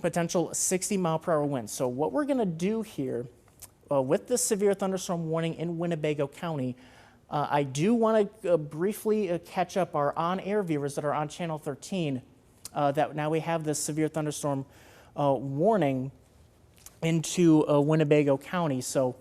potential 60-mile-per-hour winds. So what we're going to do here with this severe thunderstorm warning in Winnebago County, I do want to briefly catch up our on-air viewers that are on Channel 13 that now we have this severe thunderstorm warning into Winnebago County. So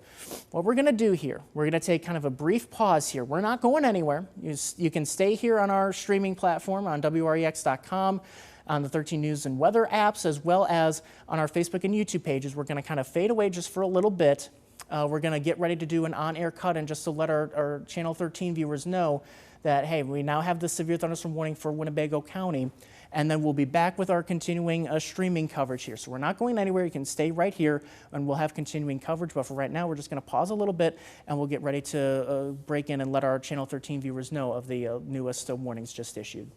what we're going to do here, we're going to take kind of a brief pause here. We're not going anywhere. You can stay here on our streaming platform on WREX.com, on the 13 News and Weather apps, as well as on our Facebook and YouTube pages. We're going to kind of fade away just for a little bit. We're going to get ready to do an on-air cut-in just to let our Channel 13 viewers know that, hey, we now have the severe thunderstorm warning for Winnebago County, and then we'll be back with our continuing streaming coverage here. So we're not going anywhere. You can stay right here, and we'll have continuing coverage. But for right now, we're just going to pause a little bit, and we'll get ready to break in and let our Channel 13 viewers know of the newest warnings just issued.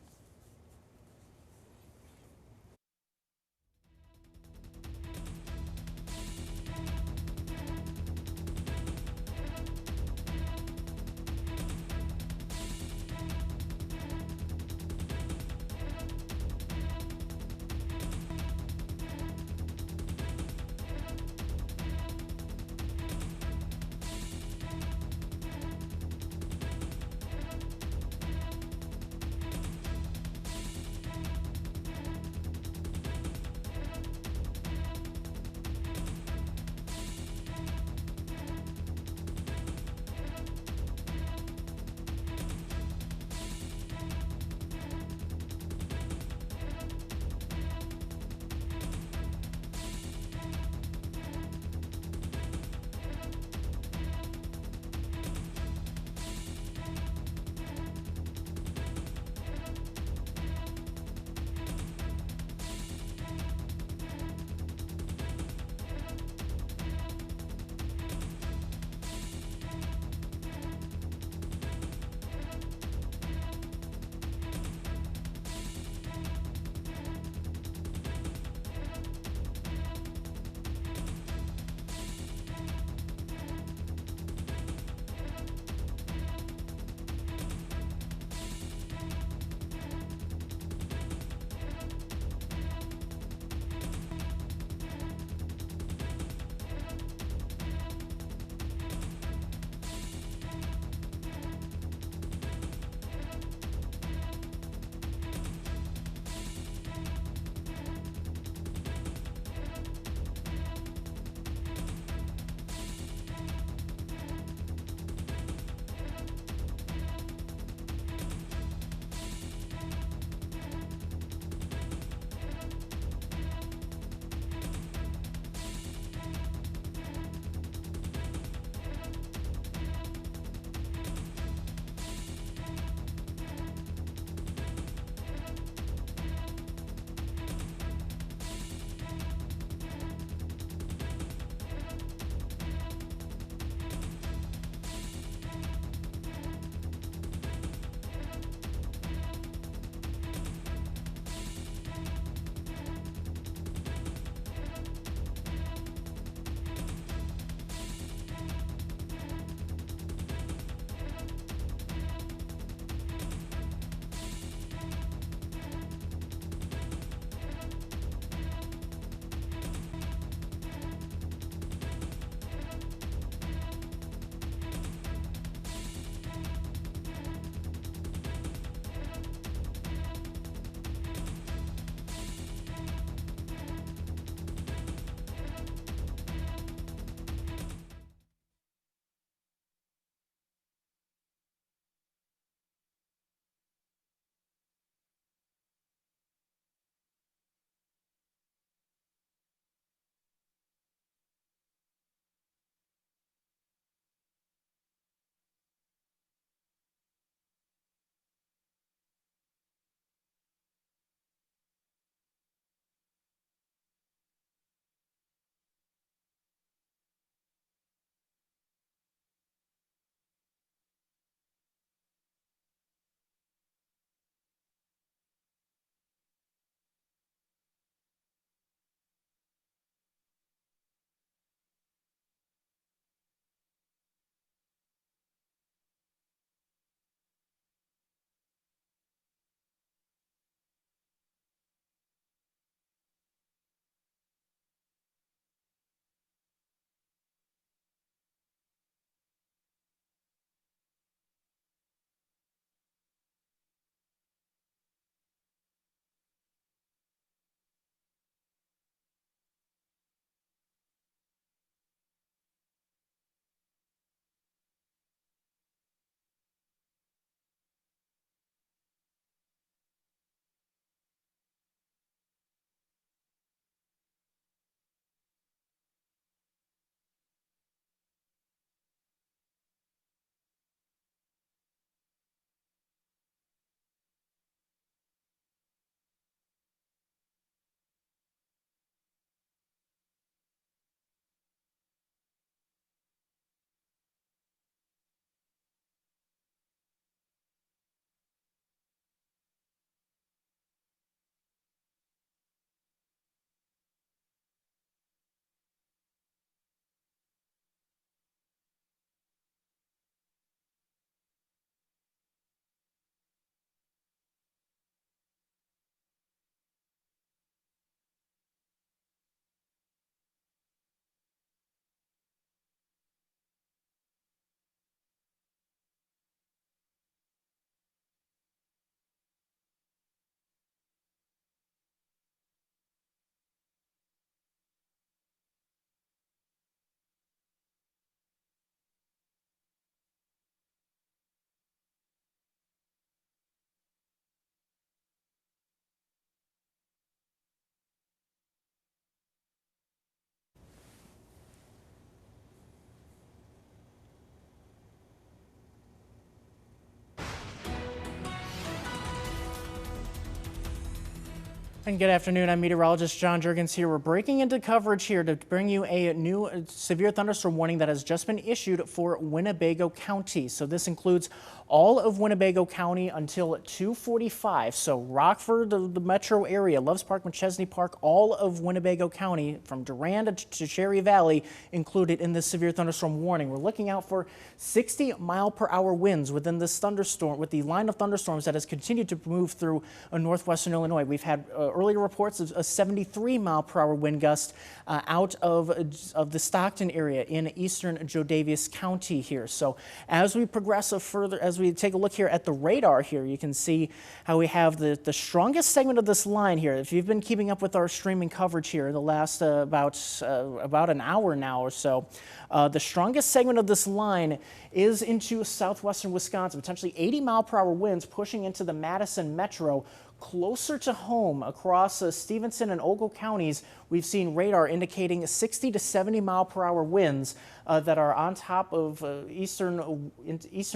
And good afternoon, I'm meteorologist John Jurgens here. We're breaking into coverage here to bring you a new severe thunderstorm warning that has just been issued for Winnebago County. So this includes all of Winnebago County until 2:45. So Rockford, the metro area, Loves Park, McChesney Park, all of Winnebago County from Durand to Cherry Valley included in this severe thunderstorm warning. We're looking out for 60-mile-per-hour winds within this thunderstorm, with the line of thunderstorms that has continued to move through northwestern Illinois. We've had earlier reports of a 73-mile-per-hour wind gust out of the Stockton area in eastern Jodaviess County here. So as we progress further, as we take a look here at the radar here, you can see how we have the strongest segment of this line here. If you've been keeping up with our streaming coverage here the last about an hour now or so, the strongest segment of this line is into southwestern Wisconsin, potentially 80-mile-per-hour winds pushing into the Madison metro. Closer to home across Stevenson and Ogle counties, we've seen radar indicating 60 to 70-mile-per-hour winds that are on top of eastern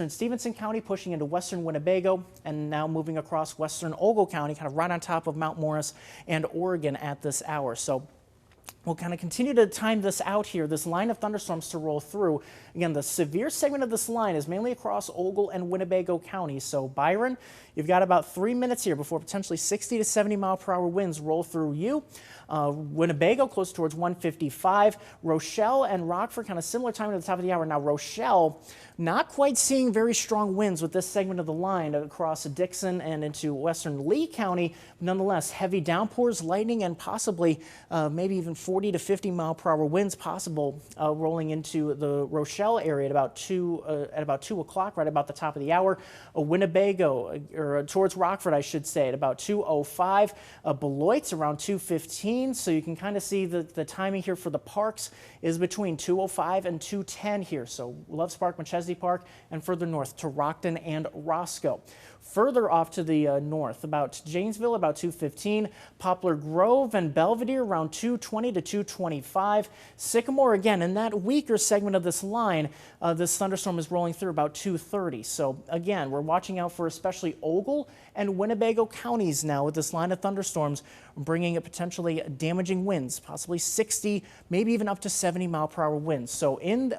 Stevenson County, pushing into western Winnebago, and now moving across western Ogle County, kind of right on top of Mount Morris and Oregon at this hour. So we'll kind of continue to time this out here, this line of thunderstorms to roll through. Again, the severe segment of this line is mainly across Ogle and Winnebago counties. So Byron, you've got about 3 minutes here before potentially 60 to 70-mile-per-hour winds roll through you. Winnebago close towards 155. Rochelle and Rockford kind of similar time at the top of the hour. Now Rochelle not quite seeing very strong winds with this segment of the line across Dixon and into western Lee County. Nonetheless, heavy downpours, lightning, and possibly maybe even 40 to 50-mile-per-hour winds possible rolling into the Rochelle area at about 2 o'clock, right about the top of the hour. Winnebago, or towards Rockford, I should say, at about 2:05. Beloit's around 2:15. So you can kind of see the timing here for the parks is between 2:05 and 2:10 here. So Loves Park, McChesney Park, and further north to Rockton and Roscoe. Further off to the north, about Janesville, about 2:15. Poplar Grove and Belvedere around 2:20 to 2:25. Sycamore, again, in that weaker segment of this line, this thunderstorm is rolling through about 2:30. So again, we're watching out for especially Ogle and Winnebago counties now with this line of thunderstorms bringing potentially damaging winds, possibly 60, maybe even up to 70-mile-per-hour winds. So in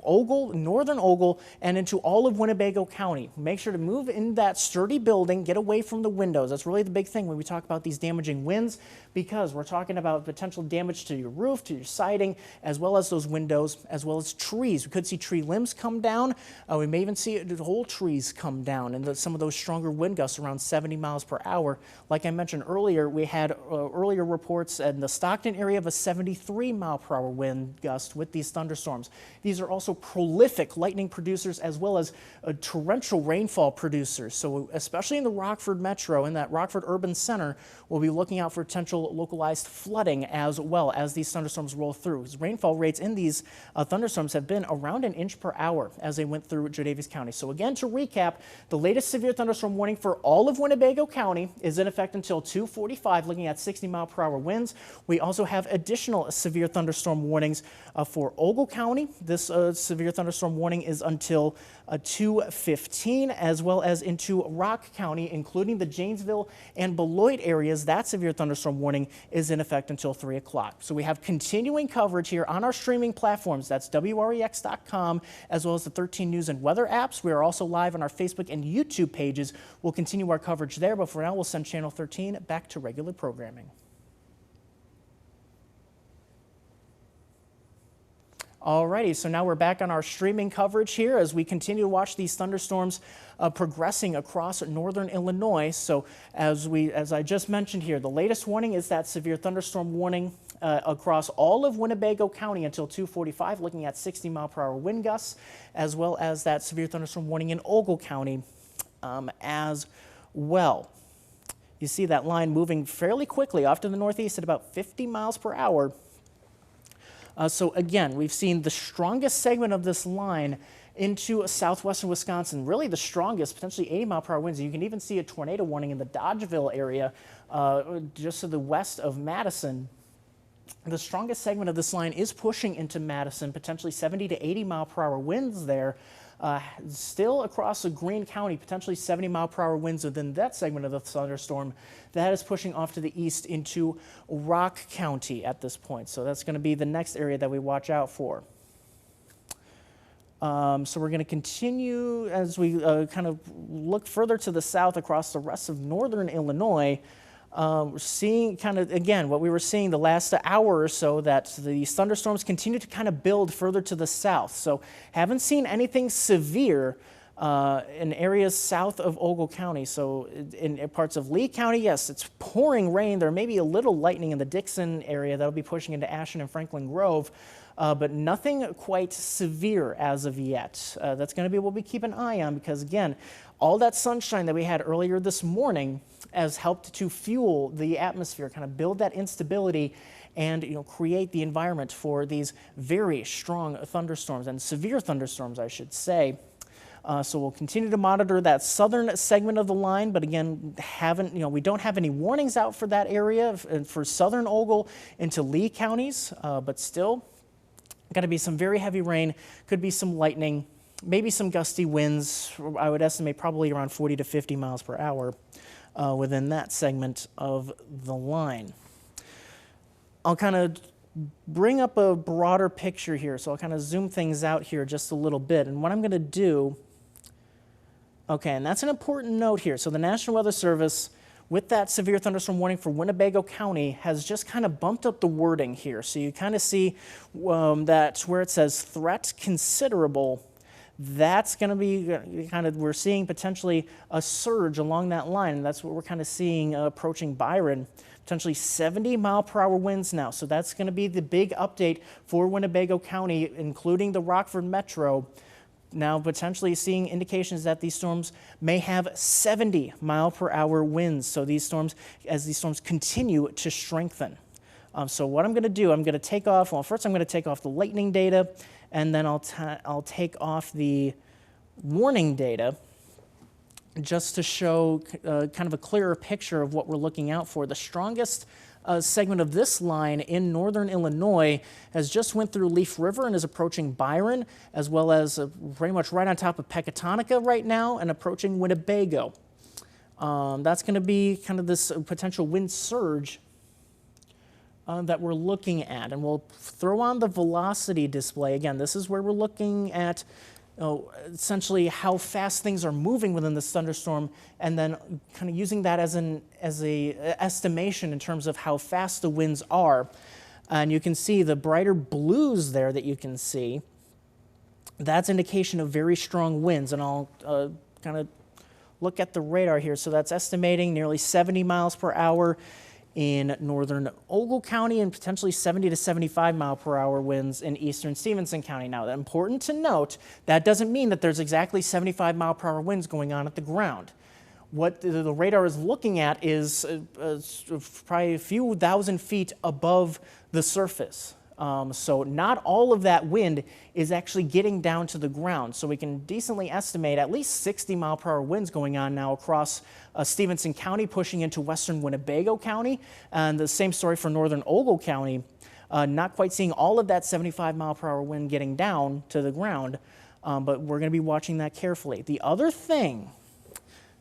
Ogle, northern Ogle, and into all of Winnebago County, make sure to move in that sturdy building, get away from the windows. That's really the big thing when we talk about these damaging winds, because we're talking about potential damage to your roof, to your siding, as well as those windows, as well as trees. We could see tree limbs come down. We may even see whole trees come down, and some of those stronger wind gusts around 70 miles per hour. Like I mentioned earlier, we had earlier reports in the Stockton area of a 73-mile-per-hour wind gust with these thunderstorms. These are also prolific lightning producers as well as torrential rainfall producers. So especially in the Rockford metro, in that Rockford urban center, we'll be looking out for potential localized flooding as well as these thunderstorms roll through. Rainfall rates in these thunderstorms have been around an inch per hour as they went through Jodaviess County. So again, to recap, the latest severe thunderstorm warning for all of Winnebago County is in effect until 2:45, looking at 60-mile-per-hour winds. We also have additional severe thunderstorm warnings for Ogle County. This severe thunderstorm warning is until 2:15, as well as into Rock County, including the Janesville and Beloit areas. That severe thunderstorm warning is in effect until 3 o'clock. So we have continuing coverage here on our streaming platforms. That's WREX.com, as well as the 13 News and Weather apps. We are also live on our Facebook and YouTube pages. We'll continue our coverage there, but for now, we'll send Channel 13 back to regular programming. Alrighty, so now we're back on our streaming coverage here as we continue to watch these thunderstorms progressing across northern Illinois. So as I just mentioned here, the latest warning is that severe thunderstorm warning across all of Winnebago County until 2:45, looking at 60-mile-per-hour wind gusts, as well as that severe thunderstorm warning in Ogle County as well. You see that line moving fairly quickly off to the northeast at about 50 miles per hour. So again, we've seen the strongest segment of this line into southwestern Wisconsin, really the strongest, potentially 80-mile-per-hour winds. You can even see a tornado warning in the Dodgeville area just to the west of Madison. The strongest segment of this line is pushing into Madison, potentially 70 to 80 mile per hour winds there. Still across Greene County, potentially 70 mile per hour winds within that segment of the thunderstorm. That is pushing off to the east into Rock County at this point. So that's going to be the next area that we watch out for. So we're going to continue as we kind of look further to the south across the rest of northern Illinois. We're seeing kind of, again, what we were seeing the last hour or so, that these thunderstorms continue to kind of build further to the south. So haven't seen anything severe in areas south of Ogle County. So in parts of Lee County, yes, it's pouring rain. There may be a little lightning in the Dixon area that'll be pushing into Ashen and Franklin Grove. But nothing quite severe as of yet. That's going to be what we keep an eye on, because, again, all that sunshine that we had earlier this morning has helped to fuel the atmosphere, kind of build that instability and create the environment for these very strong thunderstorms, and severe thunderstorms, I should say. So we'll continue to monitor that southern segment of the line, but again, we don't have any warnings out for that area, for southern Ogle into Lee counties, but still going to be some very heavy rain, could be some lightning, maybe some gusty winds. I would estimate probably around 40 to 50 miles per hour within that segment of the line. I'll kind of bring up a broader picture here, so I'll kind of zoom things out here just a little bit. And what I'm going to do, okay, and that's an important note here. So the National Weather Service, with that severe thunderstorm warning for Winnebago County, has just kind of bumped up the wording here. So you kind of see that where it says threat considerable, that's going to be kind of, we're seeing potentially a surge along that line. And that's what we're kind of seeing approaching Byron, potentially 70 mile per hour winds now. So that's going to be the big update for Winnebago County, including the Rockford Metro. Now potentially seeing indications that these storms may have 70 mile per hour winds. So these storms, as these storms continue to strengthen. So what I'm going to do, I'm going to take off, well, first I'm going to take off the lightning data, and then I'll take off the warning data just to show kind of a clearer picture of what we're looking out for. The strongest segment of this line in northern Illinois has just went through Leaf River and is approaching Byron, as well as pretty much right on top of Pecatonica right now and approaching Winnebago. That's going to be kind of this potential wind surge that we're looking at. And we'll throw on the velocity display. Again, this is where we're looking at essentially how fast things are moving within this thunderstorm, and then kind of using that as a estimation in terms of how fast the winds are. And you can see the brighter blues there that you can see. That's indication of very strong winds, and I'll kind of look at the radar here. So that's estimating nearly 70 miles per hour in northern Ogle County, and potentially 70 to 75 mile per hour winds in eastern Stevenson County. Now, important to note, that doesn't mean that there's exactly 75 mile per hour winds going on at the ground. What the radar is looking at is probably a few thousand feet above the surface. So not all of that wind is actually getting down to the ground. So we can decently estimate at least 60 mile per hour winds going on now across Stevenson County, pushing into western Winnebago County. And the same story for northern Ogle County. Not quite seeing all of that 75 mile per hour wind getting down to the ground, but we're going to be watching that carefully. The other thing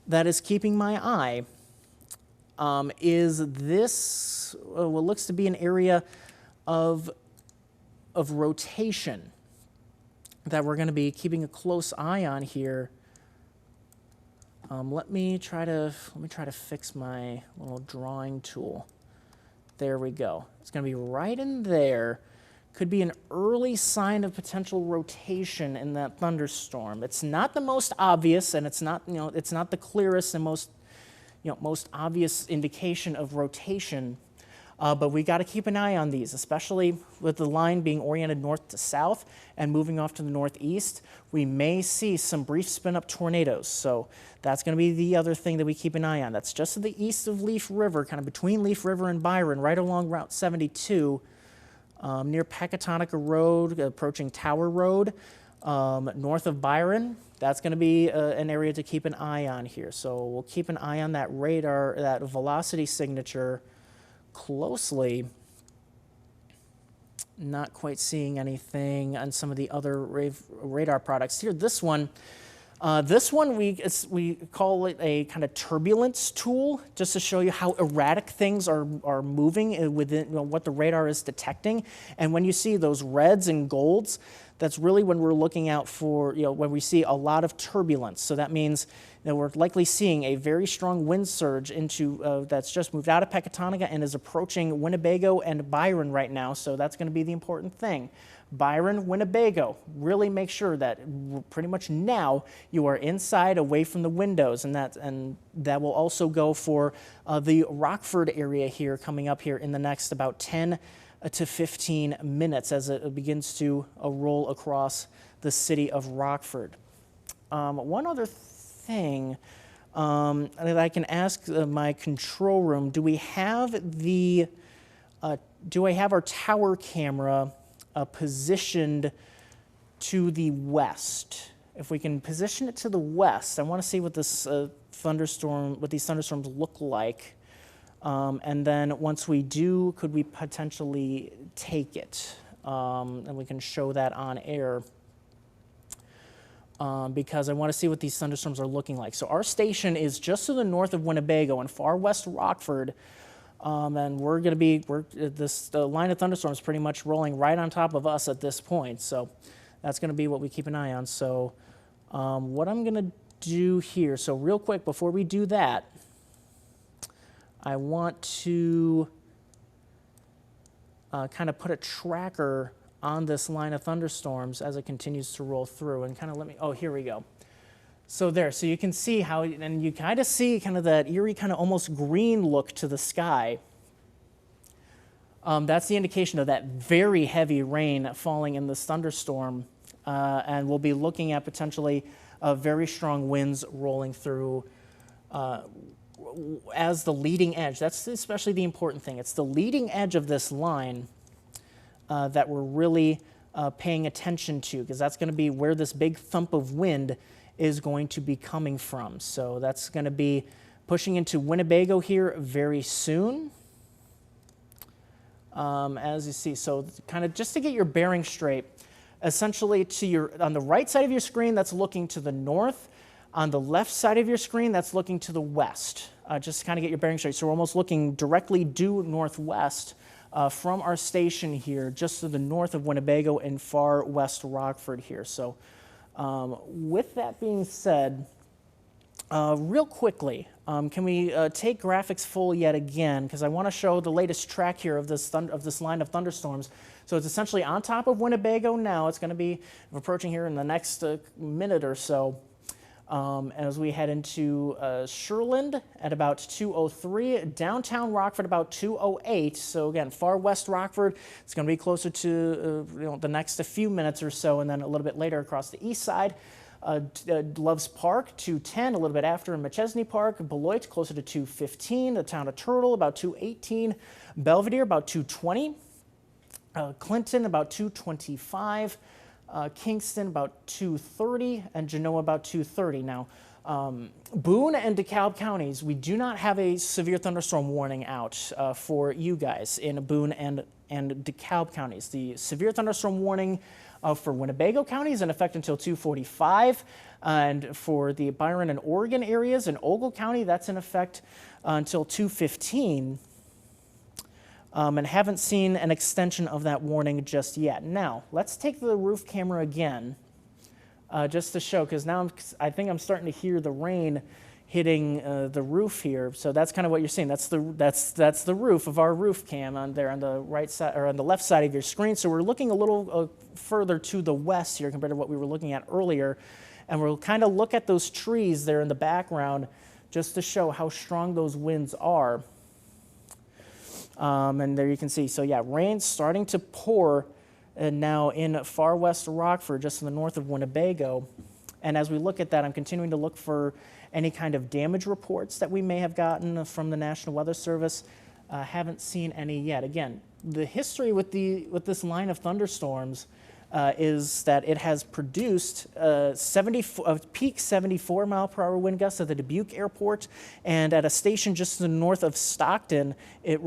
that is keeping my eye is this, what looks to be an area of rotation that we're going to be keeping a close eye on here. Let me try to fix my little drawing tool. There we go. It's going to be right in there. Could be an early sign of potential rotation in that thunderstorm. It's not the most obvious, and it's not the clearest and most obvious indication of rotation. But we got to keep an eye on these, especially with the line being oriented north to south and moving off to the northeast. We may see some brief spin-up tornadoes. So that's going to be the other thing that we keep an eye on. That's just to the east of Leaf River, kind of between Leaf River and Byron, right along Route 72, near Pecatonica Road, approaching Tower Road, north of Byron. That's going to be an area to keep an eye on here. So we'll keep an eye on that radar, that velocity signature closely. Not quite seeing anything on some of the other radar products here. This one we call it a kind of turbulence tool, just to show you how erratic things are moving within what the radar is detecting. And when you see those reds and golds, that's really when we're looking out for, when we see a lot of turbulence. So that means that we're likely seeing a very strong wind surge into that's just moved out of Pecatonica and is approaching Winnebago and Byron right now. So that's going to be the important thing. Byron, Winnebago, really make sure that pretty much now you are inside, away from the windows, and that will also go for the Rockford area here, coming up here in the next about 10 to 15 minutes as it begins to roll across the city of Rockford. One other thing that I can ask my control room: do I have our tower camera positioned to the west? If we can position it to the west, I want to see what this what these thunderstorms look like. And then once we do, could we potentially take it? And we can show that on air. Because I want to see what these thunderstorms are looking like. So our station is just to the north of Winnebago in far west Rockford. And we're going to be, the line of thunderstorms pretty much rolling right on top of us at this point. So that's going to be what we keep an eye on. So what I'm going to do here, so real quick before we do that, I want to kind of put a tracker on this line of thunderstorms as it continues to roll through, and kind of oh, here we go. So you can see how, and you kind of see kind of that eerie kind of almost green look to the sky. That's the indication of that very heavy rain falling in this thunderstorm, and we'll be looking at potentially very strong winds rolling through as the leading edge. That's especially the important thing. It's the leading edge of this line that we're really paying attention to, because that's going to be where this big thump of wind is going to be coming from. So that's going to be pushing into Winnebago here very soon. As you see, so kind of just to get your bearing straight, essentially on the right side of your screen, that's looking to the north. On the left side of your screen, that's looking to the west. Just to kind of get your bearing straight. So we're almost looking directly due northwest from our station here, just to the north of Winnebago and far west Rockford here. So with that being said, real quickly, can we take graphics full yet again? Because I want to show the latest track here of this line of thunderstorms. So it's essentially on top of Winnebago now. It's going to be approaching here in the next minute or so. As we head into Sherland at about 2:03, downtown Rockford about 2:08. So again, far west Rockford, it's going to be closer to the next few minutes or so, and then a little bit later across the east side. Loves Park, 2:10, a little bit after in McChesney Park. Beloit, closer to 2:15. The town of Turtle, about 2:18. Belvedere, about 2:20. Clinton, about 2:25. Kingston, about 2:30. And Genoa, about 2:30. Now, Boone and DeKalb counties, we do not have a severe thunderstorm warning out for you guys in Boone and DeKalb counties. The severe thunderstorm warning for Winnebago County is in effect until 2:45, and for the Byron and Oregon areas in Ogle County, that's in effect until 2:15, and haven't seen an extension of that warning just yet. Now, let's take the roof camera again, just to show, because now I think I'm starting to hear the rain hitting the roof here. So that's kind of what you're seeing. That's the roof of our roof cam on there on the right side or on the left side of your screen. So we're looking a little further to the west here compared to what we were looking at earlier, and we'll kind of look at those trees there in the background just to show how strong those winds are. And there you can see. So yeah, rain's starting to pour now in far west Rockford, just in the north of Winnebago. And as we look at that, I'm continuing to look for any kind of damage reports that we may have gotten from the National Weather Service. Haven't seen any yet. Again, the history with this line of thunderstorms is that it has produced a peak 74 mile per hour wind gusts at the Dubuque Airport, and at a station just to the north of Stockton, it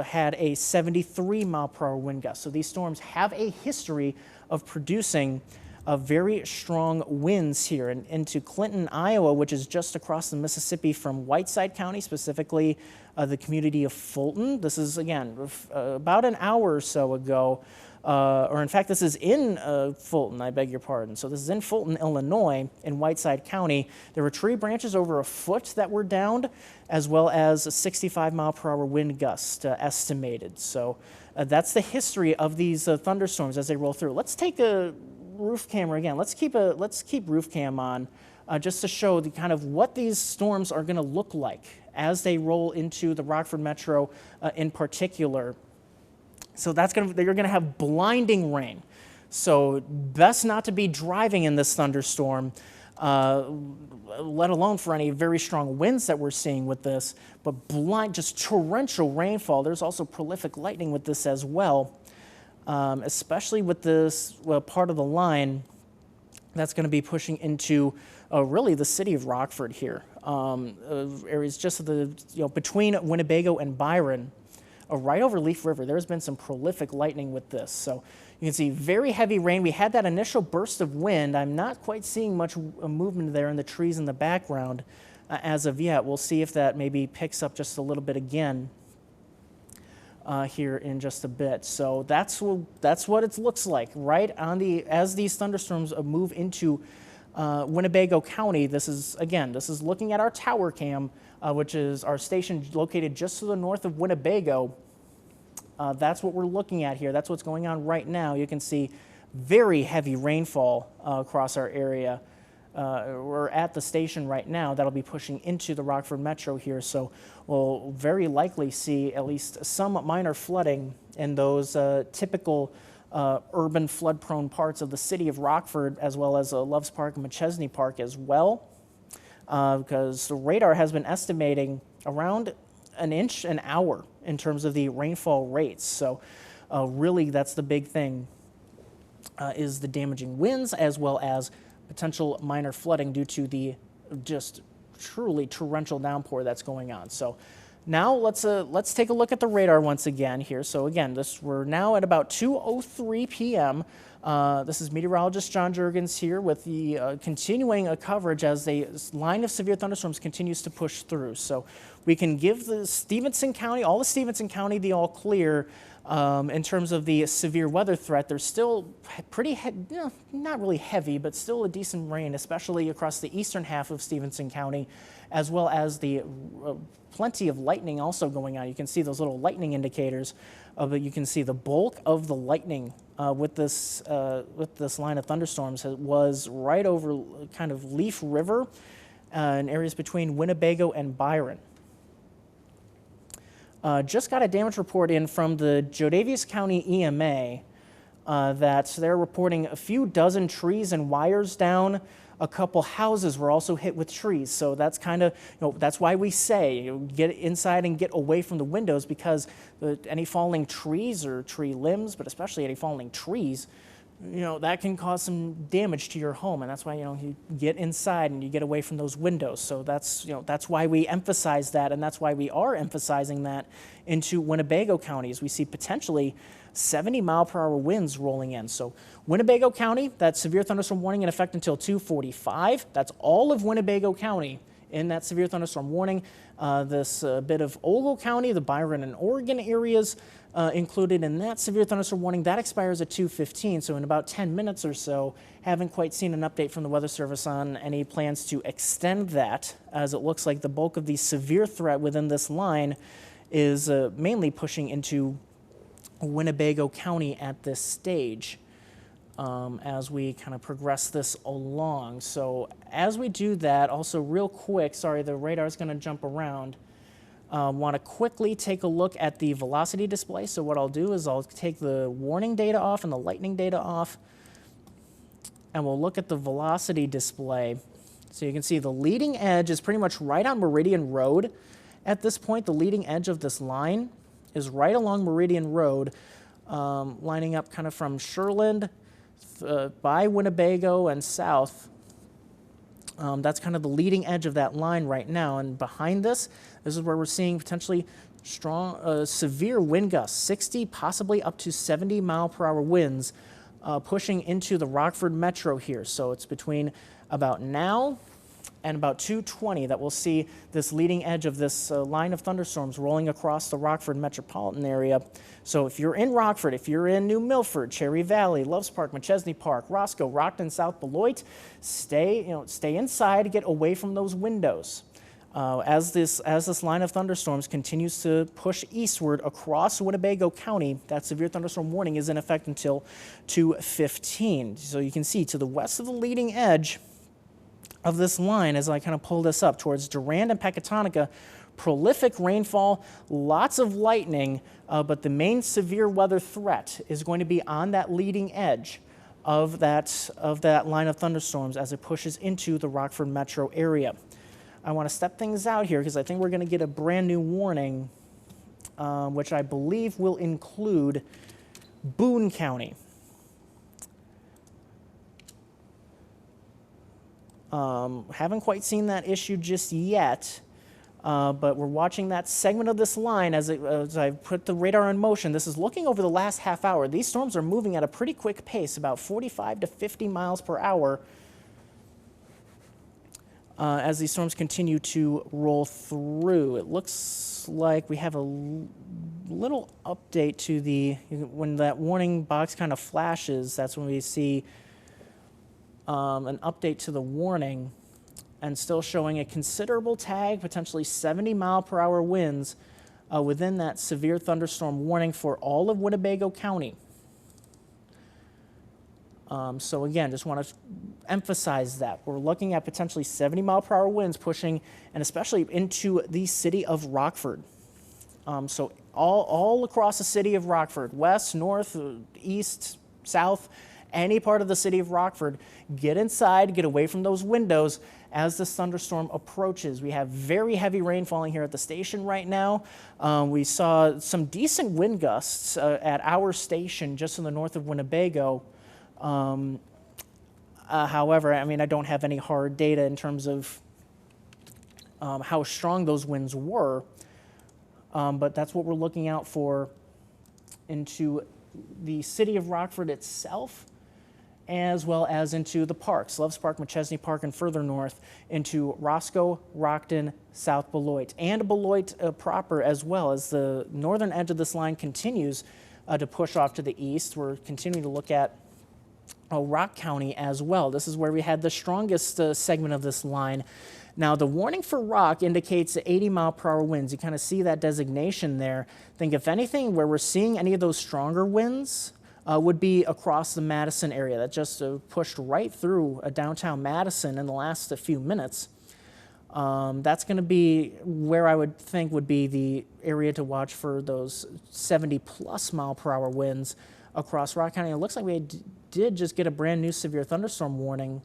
had a 73 mile per hour wind gust. So these storms have a history of producing very strong winds here. And into Clinton, Iowa, which is just across the Mississippi from Whiteside County, specifically the community of Fulton. This is, again, about an hour or so ago. Or in fact, this is in Fulton, I beg your pardon. So this is in Fulton, Illinois, in Whiteside County. There were tree branches over a foot that were downed, as well as a 65 mile per hour wind gust estimated. So that's the history of these thunderstorms as they roll through. Let's take a roof camera again. Let's keep roof cam on just to show the kind of what these storms are going to look like as they roll into the Rockford Metro in particular. So you're going to have blinding rain. So best not to be driving in this thunderstorm, let alone for any very strong winds that we're seeing with this, but just torrential rainfall. There's also prolific lightning with this as well, especially with this part of the line that's going to be pushing into really the city of Rockford here. Areas just between Winnebago and Byron. Right over Leaf River, there's been some prolific lightning with this. So you can see very heavy rain. We had that initial burst of wind. I'm not quite seeing much movement there in the trees in the background as of yet. We'll see if that maybe picks up just a little bit again here in just a bit. So that's what it looks like right on as these thunderstorms move into Winnebago County. This is looking at our tower cam, which is our station located just to the north of Winnebago. That's what we're looking at here. That's what's going on right now. You can see very heavy rainfall across our area. We're at the station right now. That'll be pushing into the Rockford Metro here. So we'll very likely see at least some minor flooding in those typical urban flood-prone parts of the city of Rockford, as well as Loves Park and McChesney Park as well, because the radar has been estimating around an inch an hour in terms of the rainfall rates. So really that's the big thing, is the damaging winds as well as potential minor flooding due to the just truly torrential downpour that's going on. So now let's take a look at the radar once again here. So again, we're now at about 2:03 p.m. This is meteorologist John Jurgens here with the continuing coverage as the line of severe thunderstorms continues to push through. So we can give the Stevenson County, all of Stevenson County, the all clear in terms of the severe weather threat. There's still pretty, not really heavy, but still a decent rain, especially across the eastern half of Stevenson County, as well as the plenty of lightning also going on. You can see those little lightning indicators, but you can see the bulk of the lightning with this line of thunderstorms was right over kind of Leaf River in areas between Winnebago and Byron. Just got a damage report in from the Jodaviess County EMA that they're reporting a few dozen trees and wires down. A couple houses were also hit with trees. So that's kind of, that's why we say get inside and get away from the windows, because any falling trees or tree limbs, but especially any falling trees, that can cause some damage to your home. And that's why, you get inside and you get away from those windows. So that's why we emphasize that. And that's why we are emphasizing that into Winnebago County, as we see potentially 70 mile per hour winds rolling in. So Winnebago County, that severe thunderstorm warning in effect until 2:45. That's all of Winnebago County in that severe thunderstorm warning. This bit of Ogle County, the Byron and Oregon areas included in that severe thunderstorm warning, that expires at 2:15. So in about 10 minutes or so, haven't quite seen an update from the Weather Service on any plans to extend that, as it looks like the bulk of the severe threat within this line is mainly pushing into Winnebago County at this stage as we kind of progress this along. So as we do that, also real quick, sorry, the radar is going to jump around. Want to quickly take a look at the velocity display. So what I'll do is I'll take the warning data off and the lightning data off, and we'll look at the velocity display. So you can see the leading edge is pretty much right on Meridian Road. At this point, the leading edge of this line is right along Meridian Road, lining up kind of from Sherland by Winnebago and south. That's kind of the leading edge of that line right now. And behind this is where we're seeing potentially strong, severe wind gusts, 60, possibly up to 70 mile per hour winds pushing into the Rockford metro here. So it's between about now and about 2:20 that we'll see this leading edge of this line of thunderstorms rolling across the Rockford metropolitan area. So if you're in Rockford, if you're in New Milford, Cherry Valley, Loves Park, McChesney Park, Roscoe, Rockton, South Beloit, stay inside, get away from those windows. As this line of thunderstorms continues to push eastward across Winnebago County, that severe thunderstorm warning is in effect until 2:15. So you can see to the west of the leading edge of this line, as I kind of pull this up towards Durand and Pecatonica, prolific rainfall, lots of lightning, but the main severe weather threat is going to be on that leading edge of that line of thunderstorms as it pushes into the Rockford metro area. I want to step things out here because I think we're going to get a brand new warning, which I believe will include Boone County. Haven't quite seen that issue just yet, but we're watching that segment of this line as I put the radar in motion. This is looking over the last half hour. These storms are moving at a pretty quick pace, about 45 to 50 miles per hour, as these storms continue to roll through. It looks like we have a little update to when that warning box kind of flashes, that's when we see an update to the warning, and still showing a considerable tag, potentially 70 mile per hour winds within that severe thunderstorm warning for all of Winnebago County. So again, just want to emphasize that we're looking at potentially 70 mile per hour winds pushing, and especially into the city of Rockford. So all across the city of Rockford, west, north, east, south, any part of the city of Rockford, get inside, get away from those windows as this thunderstorm approaches. We have very heavy rain falling here at the station right now. We saw some decent wind gusts at our station just in the north of Winnebago. However, I mean, I don't have any hard data in terms of how strong those winds were, but that's what we're looking out for into the city of Rockford itself, as well as into the parks, Loves Park, McChesney Park, and further north into Roscoe, Rockton, South Beloit, and Beloit proper, as well as the northern edge of this line continues to push off to the east. We're continuing to look at Rock County as well. This is where we had the strongest segment of this line. Now, the warning for Rock indicates 80 mile per hour winds. You kind of see that designation there. I think if anything, where we're seeing any of those stronger winds would be across the Madison area. That just pushed right through downtown Madison in the last few minutes. That's going to be where I would think would be the area to watch for those 70 plus mile per hour winds across Rock County. It looks like we did just get a brand new severe thunderstorm warning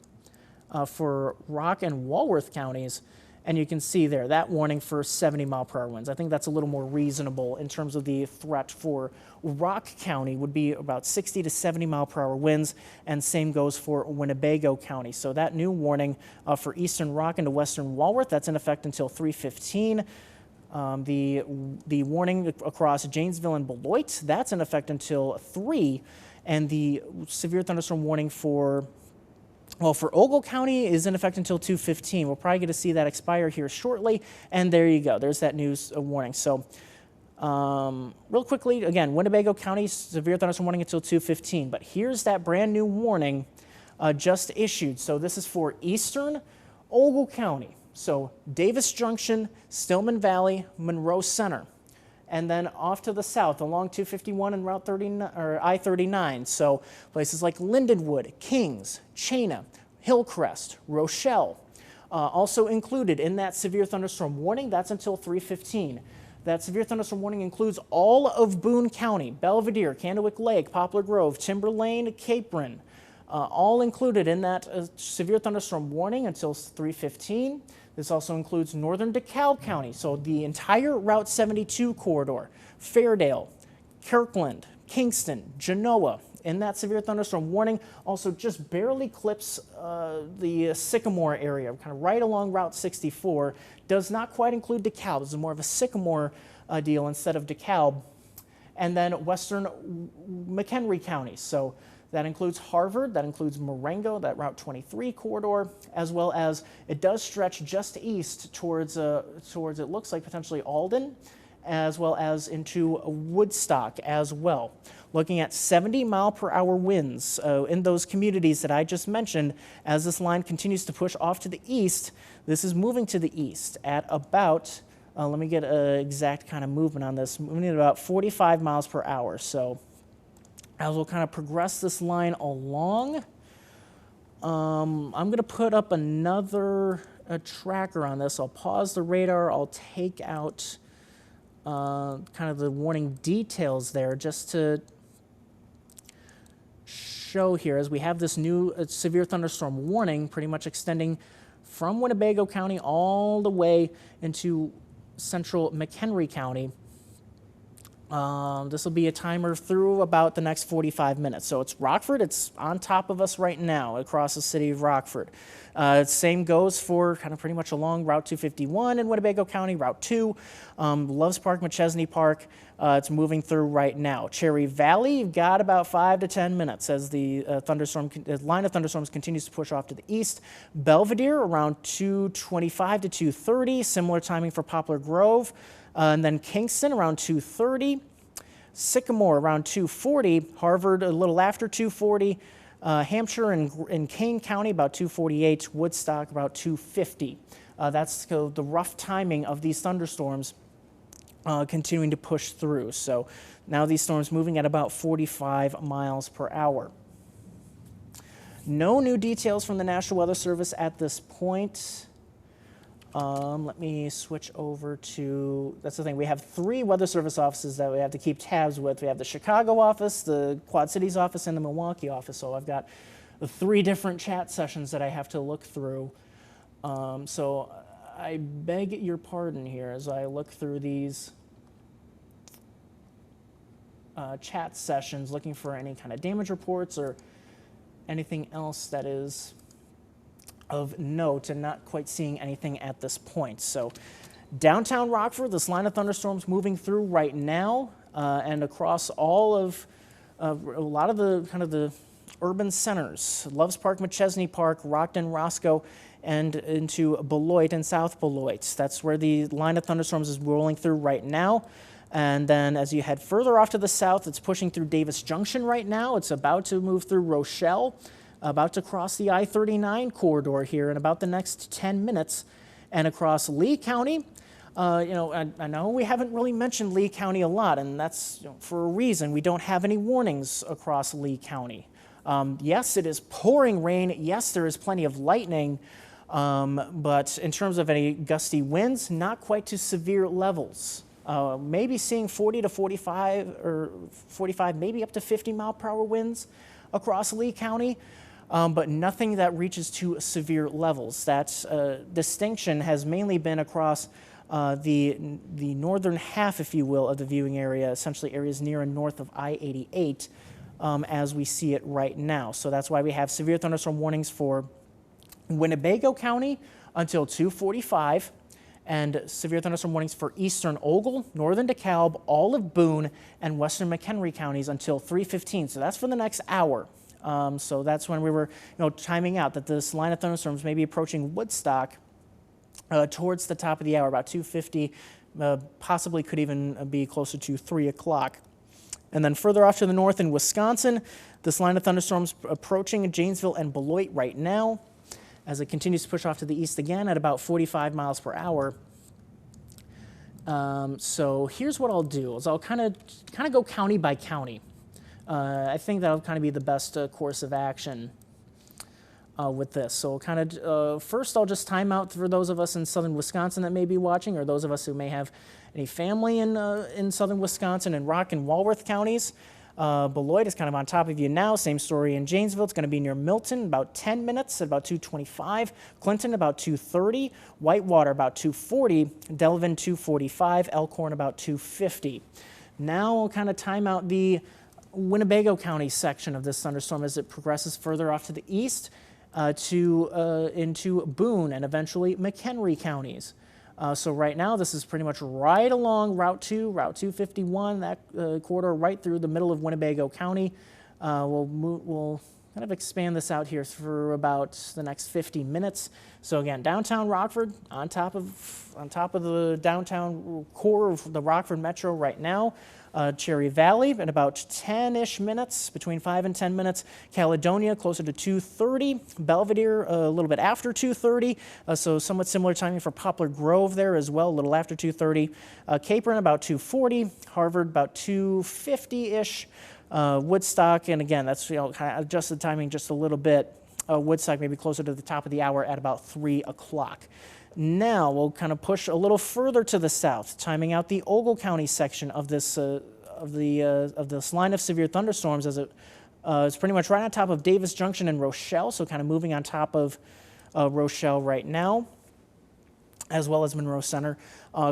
for Rock and Walworth counties, and you can see there that warning for 70 mile per hour winds. I think that's a little more reasonable in terms of the threat for Rock County would be about 60 to 70 mile per hour winds, and same goes for Winnebago County. So that new warning for eastern Rock into western Walworth, that's in effect until 3:15. The warning across Janesville and Beloit, that's in effect until 3, and the severe thunderstorm warning for Ogle County is in effect until 2:15. We'll probably get to see that expire here shortly, and there you go. There's that news warning. So real quickly, again, Winnebago County severe thunderstorm warning until 2:15, but here's that brand new warning just issued. So this is for eastern Ogle County. So Davis Junction, Stillman Valley, Monroe Center, and then off to the south along 251 and Route 39 or I-39. So places like Lindenwood, Kings, Chena, Hillcrest, Rochelle. Also included in that severe thunderstorm warning, that's until 3:15. That severe thunderstorm warning includes all of Boone County, Belvedere, Candlewick Lake, Poplar Grove, Timber Lane, Capron, all included in that severe thunderstorm warning until 3:15. This also includes northern DeKalb County, so the entire Route 72 corridor, Fairdale, Kirkland, Kingston, Genoa, in that severe thunderstorm warning. Also just barely clips the Sycamore area, kind of right along Route 64. Does not quite include DeKalb. This is more of a Sycamore deal instead of DeKalb. And then western McHenry County. So that includes Harvard, that includes Marengo, that Route 23 corridor, as well as it does stretch just east towards it looks like potentially Alden, as well as into Woodstock as well. Looking at 70-mile-per-hour winds in those communities that I just mentioned. As this line continues to push off to the east, this is moving to the east at about, let me get an exact kind of movement on this, moving at about 45 miles per hour. So as we'll kind of progress this line along, I'm going to put up another tracker on this. I'll pause the radar. I'll take out kind of the warning details there just to show here as we have this new severe thunderstorm warning pretty much extending from Winnebago County all the way into central McHenry County. This will be a timer through about the next 45 minutes. So it's Rockford. It's on top of us right now across the city of Rockford. Same goes for kind of pretty much along Route 251 in Winnebago County, Route 2, Loves Park, McChesney Park. It's moving through right now. Cherry Valley, you've got about 5 to 10 minutes as the line of thunderstorms continues to push off to the east. Belvedere around 2:25 to 2:30, similar timing for Poplar Grove. And then Kingston around 2:30, Sycamore around 2:40, Harvard a little after 2:40, Hampshire and Kane County about 2:48, Woodstock about 2:50. That's the rough timing of these thunderstorms continuing to push through. So now these storms moving at about 45 miles per hour. No new details from the National Weather Service at this point. Let me switch over to, that's the thing, we have 3 Weather Service offices that we have to keep tabs with. We have the Chicago office, the Quad Cities office, and the Milwaukee office. So I've got 3 different chat sessions that I have to look through. So I beg your pardon here as I look through these chat sessions looking for any kind of damage reports or anything else that is of note, and not quite seeing anything at this point. So downtown Rockford, this line of thunderstorms moving through right now and across all of a lot of the kind of the urban centers, Loves Park, McChesney Park, Rockton, Roscoe, and into Beloit and South Beloit. That's where the line of thunderstorms is rolling through right now. And then as you head further off to the south, it's pushing through Davis Junction right now. It's about to move through Rochelle, about to cross the I-39 corridor here in about the next 10 minutes, and across Lee County. I know we haven't really mentioned Lee County a lot, and that's for a reason. We don't have any warnings across Lee County. Yes, it is pouring rain. Yes, there is plenty of lightning, but in terms of any gusty winds, not quite to severe levels. Maybe seeing 40 to 45 or 45, maybe up to 50 mile per hour winds across Lee County. But nothing that reaches to severe levels. That distinction has mainly been across the northern half, if you will, of the viewing area, essentially areas near and north of I-88 as we see it right now. So that's why we have severe thunderstorm warnings for Winnebago County until 2:45, and severe thunderstorm warnings for eastern Ogle, northern DeKalb, all of Boone, and western McHenry counties until 3:15. So that's for the next hour. So that's when we were, timing out that this line of thunderstorms may be approaching Woodstock towards the top of the hour, about 2:50, possibly could even be closer to 3 o'clock. And then further off to the north in Wisconsin, this line of thunderstorms approaching Janesville and Beloit right now, as it continues to push off to the east again at about 45 miles per hour. So here's what I'll do, is I'll kind of go county by county. I think that'll kind of be the best course of action with this. So first I'll just time out for those of us in southern Wisconsin that may be watching, or those of us who may have any family in southern Wisconsin and Rock and Walworth counties. Beloit is kind of on top of you now. Same story in Janesville. It's going to be near Milton, about 10 minutes at about 2:25. Clinton about 2:30. Whitewater about 2:40. Delavan 2:45. Elkhorn about 2:50. Now we'll kind of time out the Winnebago County section of this thunderstorm as it progresses further off to the east into Boone and eventually McHenry counties. So right now, this is pretty much right along Route 251, that corridor right through the middle of Winnebago County. We'll kind of expand this out here for about the next 50 minutes. So again, downtown Rockford on top of the downtown core of the Rockford Metro right now. Cherry Valley in about 10-ish minutes, between 5 and 10 minutes. Caledonia closer to 2:30. Belvedere a little bit after 2:30. So somewhat similar timing for Poplar Grove there as well, a little after 2:30. Capron about 2:40. Harvard about 2:50-ish. Woodstock, and again, that's kind of adjust the timing just a little bit. Woodstock maybe closer to the top of the hour at about 3 o'clock. Now we'll kind of push a little further to the south, timing out the Ogle County section of this line of severe thunderstorms as it's pretty much right on top of Davis Junction and Rochelle, so kind of moving on top of Rochelle right now, as well as Monroe Center.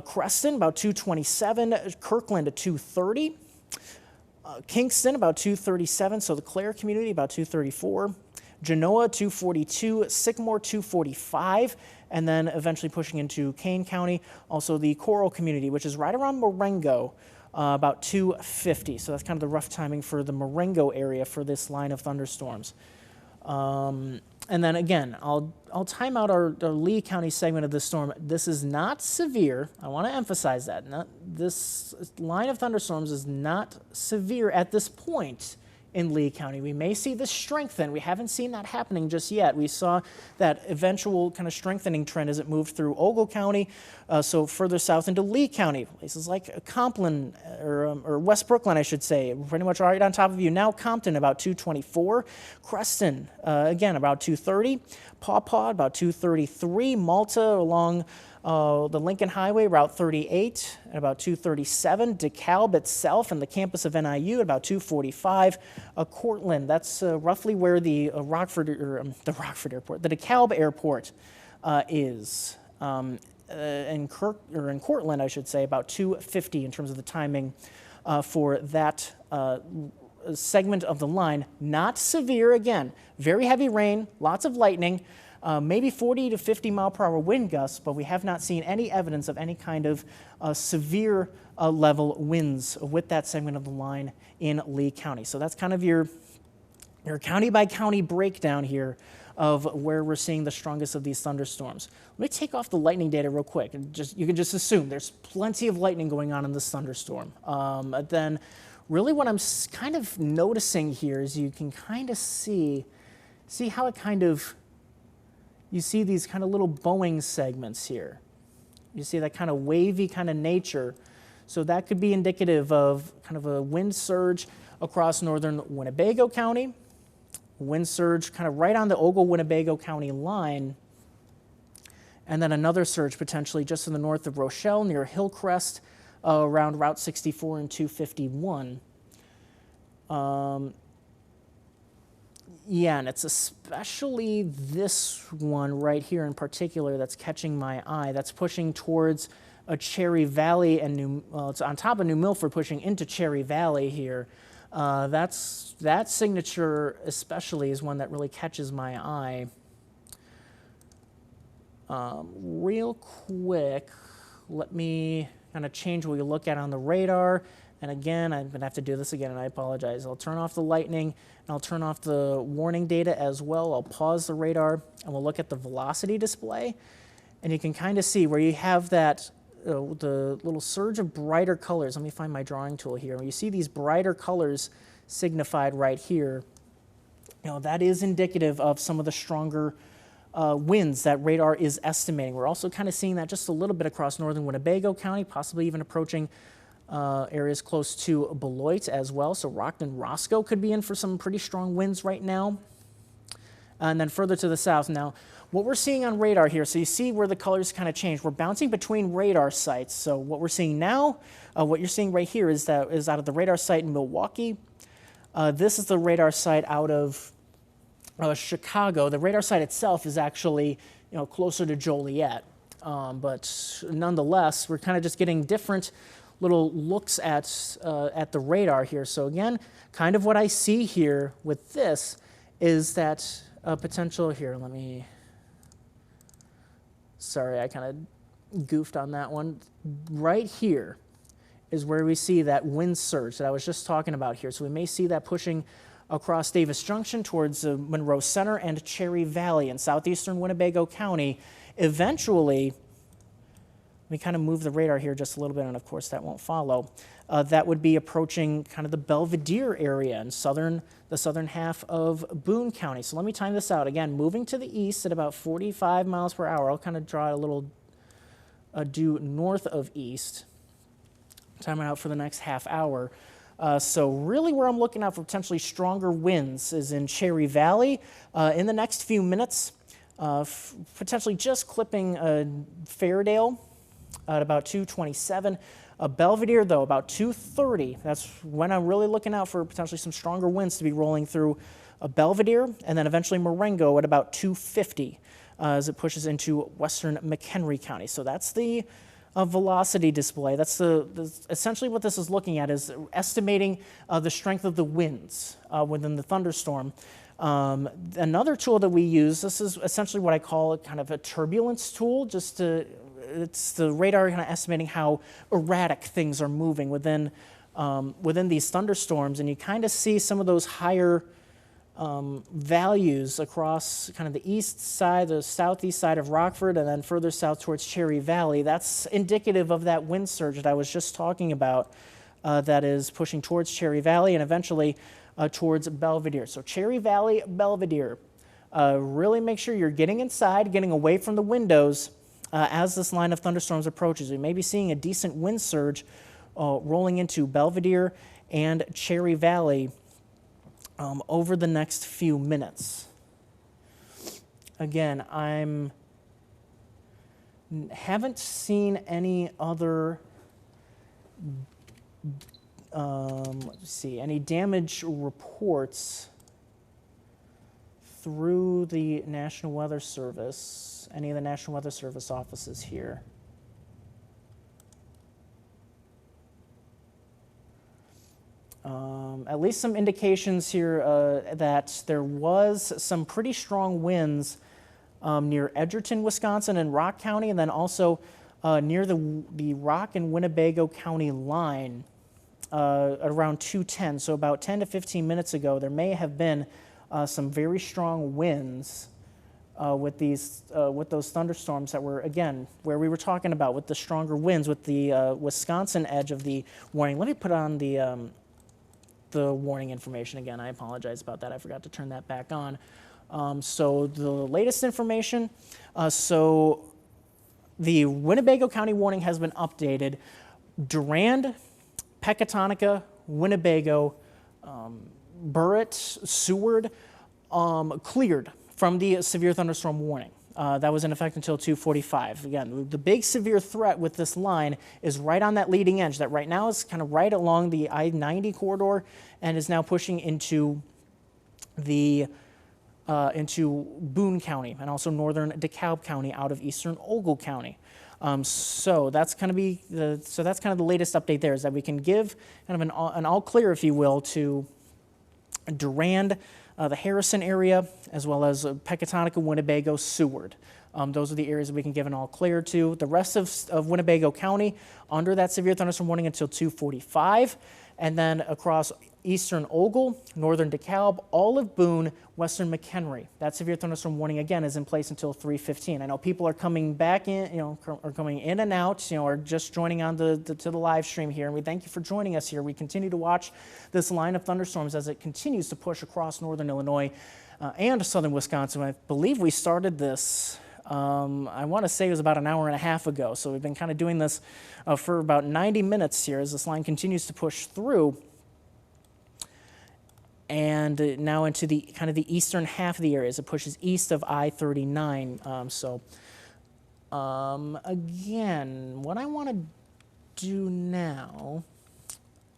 Creston about 2:27, Kirkland at 2:30. Kingston about 2:37, so the Clare community about 2:34. Genoa 2:42, Sycamore 2:45, and then eventually pushing into Kane County. Also the Coral community, which is right around Marengo, about 2:50. So that's kind of the rough timing for the Marengo area for this line of thunderstorms. And then again, I'll time out our Lee County segment of this storm. This is not severe. I want to emphasize that. This line of thunderstorms is not severe at this point in Lee County. We may see this strengthen. We haven't seen that happening just yet. We saw that eventual kind of strengthening trend as it moved through Ogle County, so further south into Lee County, places like Compton, or West Brookline, I should say, pretty much right on top of you. Now Compton about 2:24, Creston, again, about 2:30, Paw Paw about 2:33, Malta along the Lincoln Highway, Route 38, at about 2:37. DeKalb itself and the campus of NIU at about 2:45. Cortland, that's roughly where the the DeKalb Airport is. In Cortland, I should say, about 2:50 in terms of the timing for that segment of the line. Not severe, again, very heavy rain, lots of lightning. Maybe 40 to 50 mile per hour wind gusts, but we have not seen any evidence of any kind of severe level winds with that segment of the line in Lee County. So that's kind of your county by county breakdown here of where we're seeing the strongest of these thunderstorms. Let me take off the lightning data real quick. And you can just assume there's plenty of lightning going on in this thunderstorm. Then really what I'm kind of noticing here is you can kind of see how it kind of, you see these kind of little bowing segments here. You see that kind of wavy kind of nature. So that could be indicative of kind of a wind surge across northern Winnebago County, wind surge kind of right on the Ogle-Winnebago County line, and then another surge potentially just in the north of Rochelle near Hillcrest around Route 64 and 251. Yeah, and it's especially this one right here in particular that's catching my eye. That's pushing towards a Cherry Valley and it's on top of New Milford, pushing into Cherry Valley here. That signature especially is one that really catches my eye. Real quick, let me kind of change what we look at on the radar. And again, I'm going to have to do this again, and I apologize. I'll turn off the lightning, and I'll turn off the warning data as well. I'll pause the radar, and we'll look at the velocity display. And you can kind of see where you have that, the little surge of brighter colors. Let me find my drawing tool here. When you see these brighter colors signified right here, that is indicative of some of the stronger winds that radar is estimating. We're also kind of seeing that just a little bit across northern Winnebago County, possibly even approaching areas close to Beloit as well. So Rockton, Roscoe could be in for some pretty strong winds right now. And then further to the south now, what we're seeing on radar here, so you see where the colors kind of change. We're bouncing between radar sites. So what we're seeing now, what you're seeing right here is out of the radar site in Milwaukee. This is the radar site out of Chicago. The radar site itself is actually closer to Joliet. But nonetheless, we're kind of just getting different little looks at the radar here. So again, kind of what I see here with this is that potential here. Sorry, I kind of goofed on that one. Right here is where we see that wind surge that I was just talking about here. So we may see that pushing across Davis Junction towards Monroe Center and Cherry Valley in southeastern Winnebago County. Eventually, we kind of move the radar here just a little bit, and of course that won't follow. That would be approaching kind of the Belvidere area in the southern half of Boone County. So let me time this out. Again, moving to the east at about 45 miles per hour. I'll kind of draw a little due north of east. Time it out for the next half hour. So really where I'm looking out for potentially stronger winds is in Cherry Valley in the next few minutes, potentially just clipping Fairdale at about 227. Belvidere, though, about 230. That's when I'm really looking out for potentially some stronger winds to be rolling through Belvidere, and then eventually Marengo at about 250 as it pushes into western McHenry County. So that's the velocity display. That's essentially what this is looking at, is estimating the strength of the winds within the thunderstorm. Another tool that we use, this is essentially what I call kind of a turbulence tool, it's the radar kind of estimating how erratic things are moving within these thunderstorms, and you kind of see some of those higher values across kind of the east side, the southeast side of Rockford, and then further south towards Cherry Valley. That's indicative of that wind surge that I was just talking about that is pushing towards Cherry Valley and eventually towards Belvidere. So Cherry Valley, Belvidere. Really make sure you're getting inside, getting away from the windows as this line of thunderstorms approaches. We may be seeing a decent wind surge rolling into Belvidere and Cherry Valley over the next few minutes. Again, haven't seen any other any damage reports through the National Weather Service, any of the National Weather Service offices here. At least some indications here that there was some pretty strong winds near Edgerton, Wisconsin and Rock County, and then also near the Rock and Winnebago County line at around 2:10. So about 10 to 15 minutes ago, there may have been some very strong winds with those thunderstorms that were, again, where we were talking about with the stronger winds, with the Wisconsin edge of the warning. Let me put on the warning information again. I apologize about that. I forgot to turn that back on. So the latest information, so the Winnebago County warning has been updated. Durand, Pecatonica, Winnebago, Burritt, Seward, cleared from the severe thunderstorm warning. That was in effect until 2:45. Again, the big severe threat with this line is right on that leading edge that right now is kind of right along the I-90 corridor and is now pushing into Boone County and also northern DeKalb County out of eastern Ogle County. So that's kind of the latest update there, is that we can give kind of an all clear, if you will, to Durand, the Harrison area, as well as Pecatonica, Winnebago, Seward. Those are the areas that we can give an all clear to. The rest of Winnebago County under that severe thunderstorm warning until 2:45, and then across eastern Ogle, northern DeKalb, all of Boone, western McHenry. That severe thunderstorm warning again is in place until 3:15. I know people are coming back in, are coming in and out, or just joining on to the live stream here, and we thank you for joining us here. We continue to watch this line of thunderstorms as it continues to push across northern Illinois and southern Wisconsin. I believe we started this, I want to say it was about an hour and a half ago, so we've been kind of doing this for about 90 minutes here as this line continues to push through. And now into the kind of the eastern half of the area as it pushes east of I-39. Again, what I want to do now,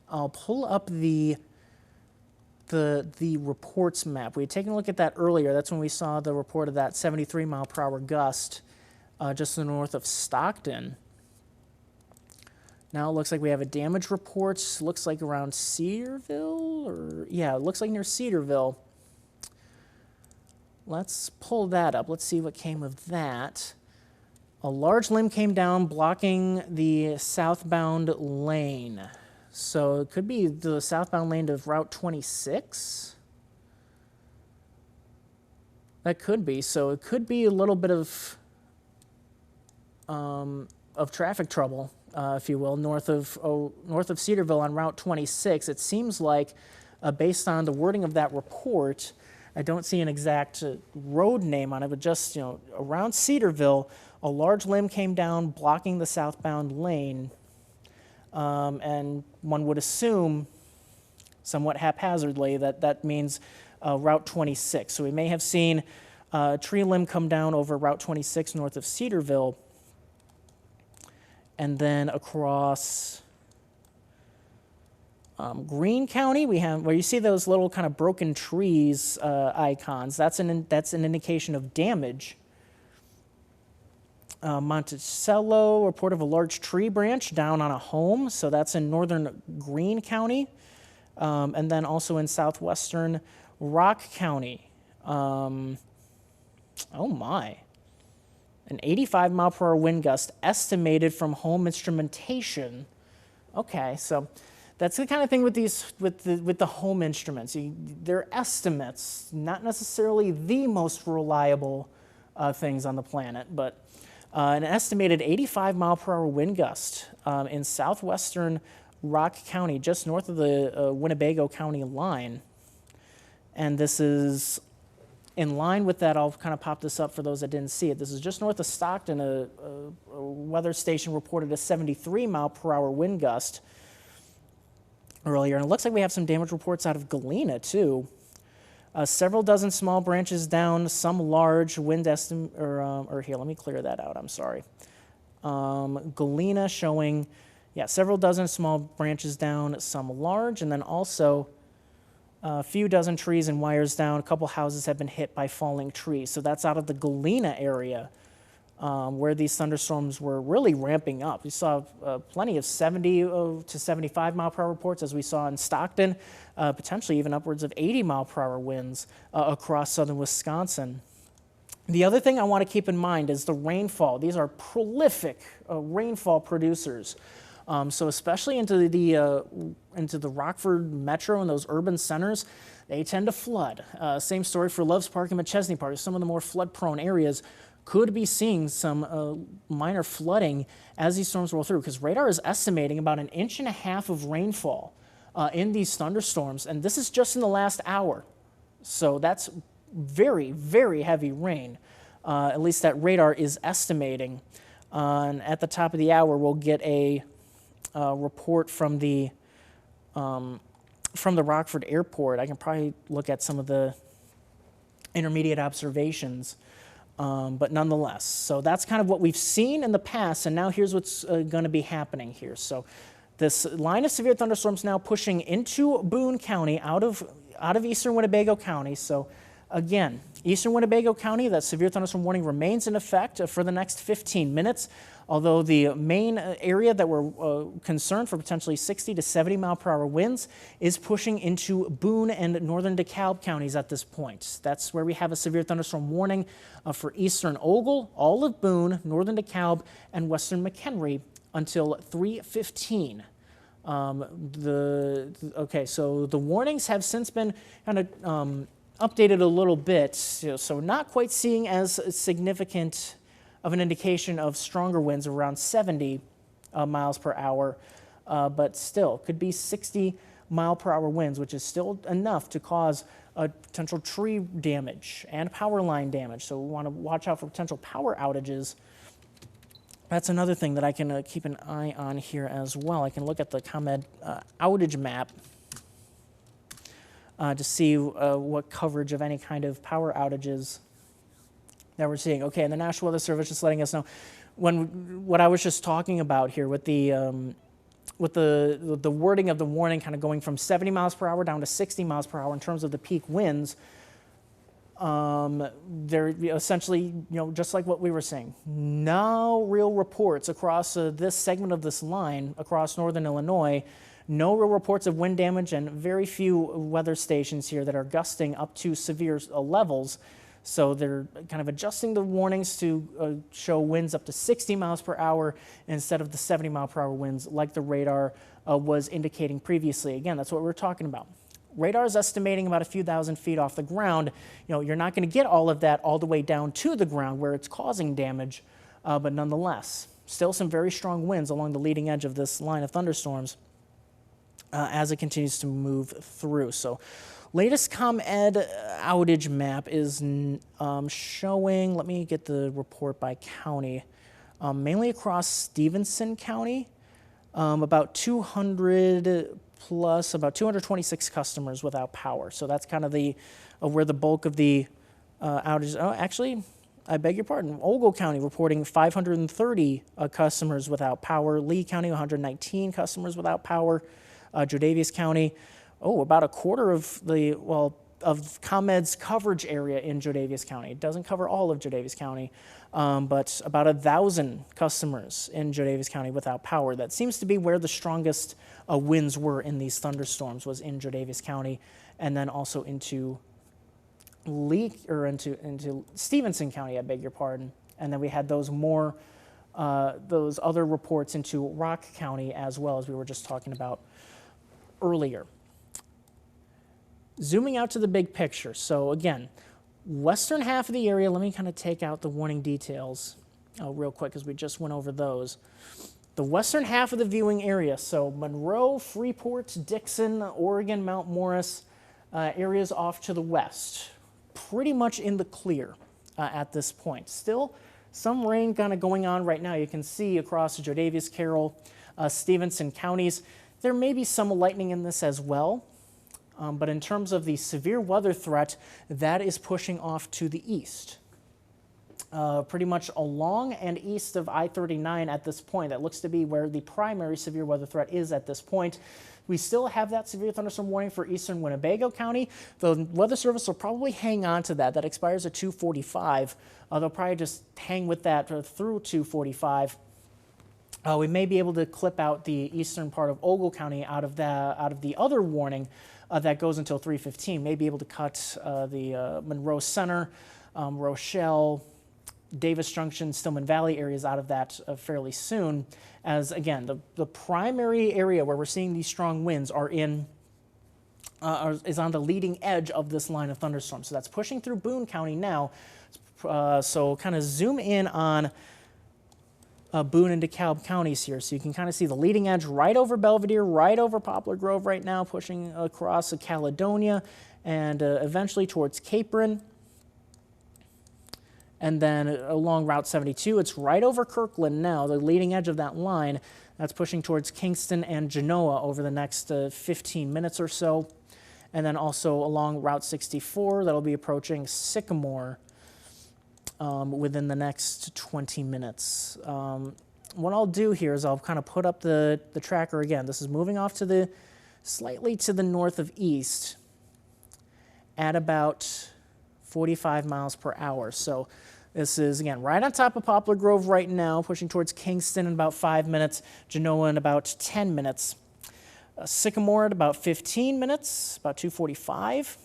I'll pull up the reports map. We had taken a look at that earlier. That's when we saw the report of that 73 mile per hour gust just to the north of Stockton. Now it looks like we have a damage report. Looks like around Cedarville, or yeah, it looks like near Cedarville. Let's pull that up. Let's see what came of that. A large limb came down, blocking the southbound lane. So it could be the southbound lane of Route 26. That could be. So it could be a little bit of traffic trouble, if you will, north of Cedarville on Route 26. It seems like, based on the wording of that report, I don't see an exact road name on it, but just, around Cedarville, a large limb came down, blocking the southbound lane, and one would assume, somewhat haphazardly, that means Route 26. So we may have seen a tree limb come down over Route 26 north of Cedarville, and then across Greene County, we have where you see those little kind of broken trees icons. That's an indication of damage. Monticello, report of a large tree branch down on a home, so that's in northern Greene County, and then also in southwestern Rock County. Oh my. An 85-mile-per-hour wind gust estimated from home instrumentation. Okay, so that's the kind of thing with the home instruments. They're estimates, not necessarily the most reliable things on the planet, but an estimated 85-mile-per-hour wind gust in southwestern Rock County, just north of the Winnebago County line. And this is in line with that. I'll kind of pop this up for those that didn't see it. This is just north of Stockton. A weather station reported a 73-mile-per-hour wind gust earlier. And it looks like we have some damage reports out of Galena, too. Several dozen small branches down, some large wind estimate, or here, let me clear that out, I'm sorry. Galena showing, several dozen small branches down, some large, and then also a few dozen trees and wires down. A couple houses have been hit by falling trees. So that's out of the Galena area where these thunderstorms were really ramping up. We saw plenty of 70 to 75 mile per hour reports, as we saw in Stockton, potentially even upwards of 80 mile per hour winds across southern Wisconsin. The other thing I want to keep in mind is the rainfall. These are prolific rainfall producers. So especially into the Rockford metro and those urban centers, they tend to flood. Same story for Loves Park and McChesney Park. Some of the more flood-prone areas could be seeing some minor flooding as these storms roll through, because radar is estimating about 1.5 inches of rainfall in these thunderstorms, and this is just in the last hour. So that's very, very heavy rain, at least that radar is estimating. And at the top of the hour, we'll get a report from the Rockford Airport. I can probably look at some of the intermediate observations, but nonetheless. So that's kind of what we've seen in the past, and now here's what's going to be happening here. So this line of severe thunderstorms now pushing into Boone County out of eastern Winnebago County. So again, eastern Winnebago County, that severe thunderstorm warning remains in effect for the next 15 minutes. Although the main area that we're concerned for potentially 60 to 70 mile per hour winds is pushing into Boone and northern DeKalb counties at this point. That's where we have a severe thunderstorm warning for eastern Ogle, all of Boone, northern DeKalb, and western McHenry until 3:15. Okay, so the warnings have since been kind of updated a little bit, so not quite seeing as significant of an indication of stronger winds around 70 miles per hour, but still could be 60 mile per hour winds, which is still enough to cause potential tree damage and power line damage. So we want to watch out for potential power outages. That's another thing that I can keep an eye on here as well. I can look at the ComEd outage map to see what coverage of any kind of power outages that we're seeing. Okay, and the National Weather Service just letting us know what I was just talking about here with the wording of the warning kind of going from 70 miles per hour down to 60 miles per hour in terms of the peak winds. They're essentially, just like what we were saying, no real reports across this segment of this line across northern Illinois, no real reports of wind damage, and very few weather stations here that are gusting up to severe levels. So they're kind of adjusting the warnings to show winds up to 60 miles per hour instead of the 70 mile per hour winds like the radar was indicating previously. Again, that's what we're talking about. Radar is estimating about a few thousand feet off the ground. You're not going to get all of that all the way down to the ground where it's causing damage, but nonetheless, still some very strong winds along the leading edge of this line of thunderstorms as it continues to move through. So latest ComEd outage map is showing, let me get the report by county, mainly across Stevenson County, about 200 plus about 226 customers without power. So that's kind of where the bulk of the outages. Oh, actually, I beg your pardon. Ogle County reporting 530 customers without power. Lee County 119 customers without power. Jodavious County, about a quarter of of ComEd's coverage area in Jodavious County. It doesn't cover all of Jodavious County, but about 1,000 customers in Jodavious County without power. That seems to be where the strongest winds were in these thunderstorms, was in Jodavious County, and then also into into Stevenson County, I beg your pardon. And then we had those other reports into Rock County as well, as we were just talking about earlier. Zooming out to the big picture. So again, western half of the area, let me kind of take out the warning details real quick because we just went over those. The western half of the viewing area, so Monroe, Freeport, Dixon, Oregon, Mount Morris, areas off to the west, pretty much in the clear at this point. Still some rain kind of going on right now. You can see across Jodavious, Carroll, Stevenson counties. There may be some lightning in this as well. But in terms of the severe weather threat, that is pushing off to the east. Pretty much along and east of I-39 at this point. That looks to be where the primary severe weather threat is at this point. We still have that severe thunderstorm warning for eastern Winnebago County. The Weather Service will probably hang on to that. That expires at 2:45. They'll probably just hang with that through 2:45. We may be able to clip out the eastern part of Ogle County out of the other warning that goes until 3:15. May be able to cut the Monroe Center, Rochelle, Davis Junction, Stillman Valley areas out of that fairly soon. As again, the primary area where we're seeing these strong winds is on the leading edge of this line of thunderstorms. So that's pushing through Boone County now. So kind of zoom in on Boone and DeKalb counties here. So you can kind of see the leading edge right over Belvedere, right over Poplar Grove right now, pushing across Caledonia and eventually towards Capron. And then along Route 72, it's right over Kirkland now, the leading edge of that line. That's pushing towards Kingston and Genoa over the next 15 minutes or so. And then also along Route 64, that'll be approaching Sycamore within the next 20 minutes. What I'll do here is I'll kind of put up the tracker again. This is moving off to slightly to the north of east at about 45 miles per hour. So this is, again, right on top of Poplar Grove right now, pushing towards Kingston in about 5 minutes, Genoa in about 10 minutes, Sycamore at about 15 minutes, about 2:45.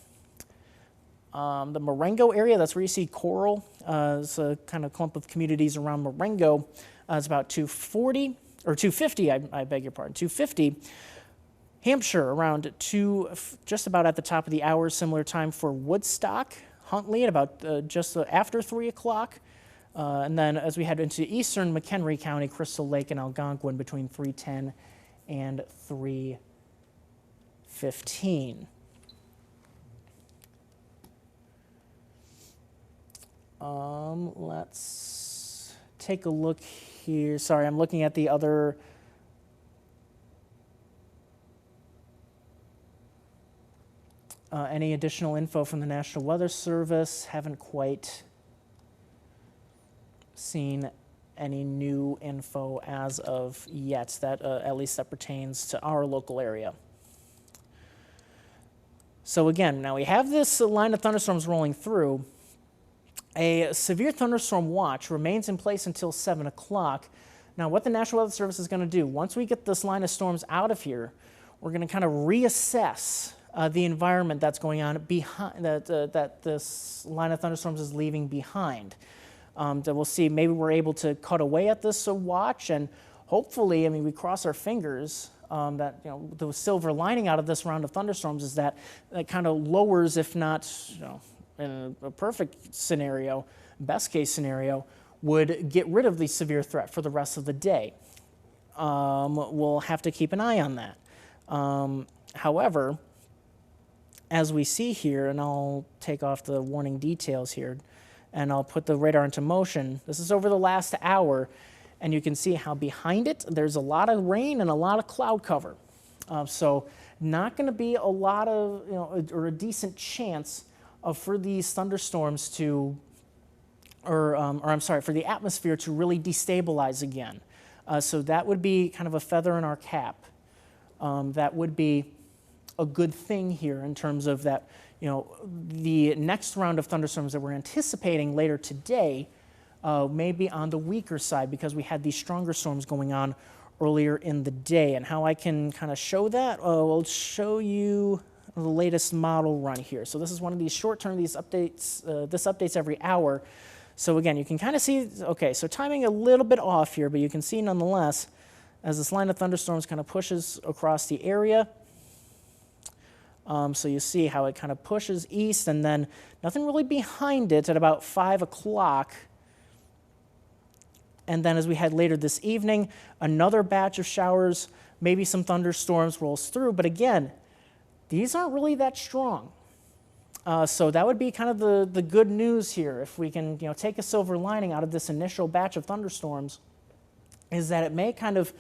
The Marengo area, that's where you see Coral. It's a kind of clump of communities around Marengo. It's about 2:40, or 2:50, I beg your pardon, 2:50. Hampshire around just about at the top of the hour, similar time for Woodstock. Huntley at about just after 3 o'clock. And then as we head into eastern McHenry County, Crystal Lake and Algonquin between 3:10 and 3:15. Let's take a look here. Sorry, I'm looking at the other any additional info from the National Weather Service. Haven't quite seen any new info as of yet, that at least that pertains to our local area. So again, now we have this line of thunderstorms rolling through. A severe thunderstorm watch remains in place until 7 o'clock. Now, what the National Weather Service is going to do, once we get this line of storms out of here, we're going to kind of reassess the environment that's going on behind that this line of thunderstorms is leaving behind. That we'll see maybe we're able to cut away at this watch, and hopefully, I mean, we cross our fingers that the silver lining out of this round of thunderstorms is that it kind of lowers, if not in a perfect scenario, best case scenario, would get rid of the severe threat for the rest of the day. We'll have to keep an eye on that. However, as we see here, and I'll take off the warning details here, and I'll put the radar into motion. This is over the last hour, and you can see how behind it, there's a lot of rain and a lot of cloud cover. So not going to be a lot of, or a decent chance for these thunderstorms to, or I'm sorry, for the atmosphere to really destabilize again. So that would be kind of a feather in our cap. That would be a good thing here in terms of that, the next round of thunderstorms that we're anticipating later today may be on the weaker side because we had these stronger storms going on earlier in the day. And how I can kind of show that, I'll show you the latest model run here. So this is one of these short-term, these updates, this updates every hour. So again, you can kind of see, okay, so timing a little bit off here, but you can see nonetheless, as this line of thunderstorms kind of pushes across the area, so you see how it kind of pushes east, and then nothing really behind it at about 5 o'clock. And then as we head later this evening, another batch of showers, maybe some thunderstorms rolls through. But again, these aren't really that strong. So that would be kind of the good news here. If we can take a silver lining out of this initial batch of thunderstorms, is that it may kind of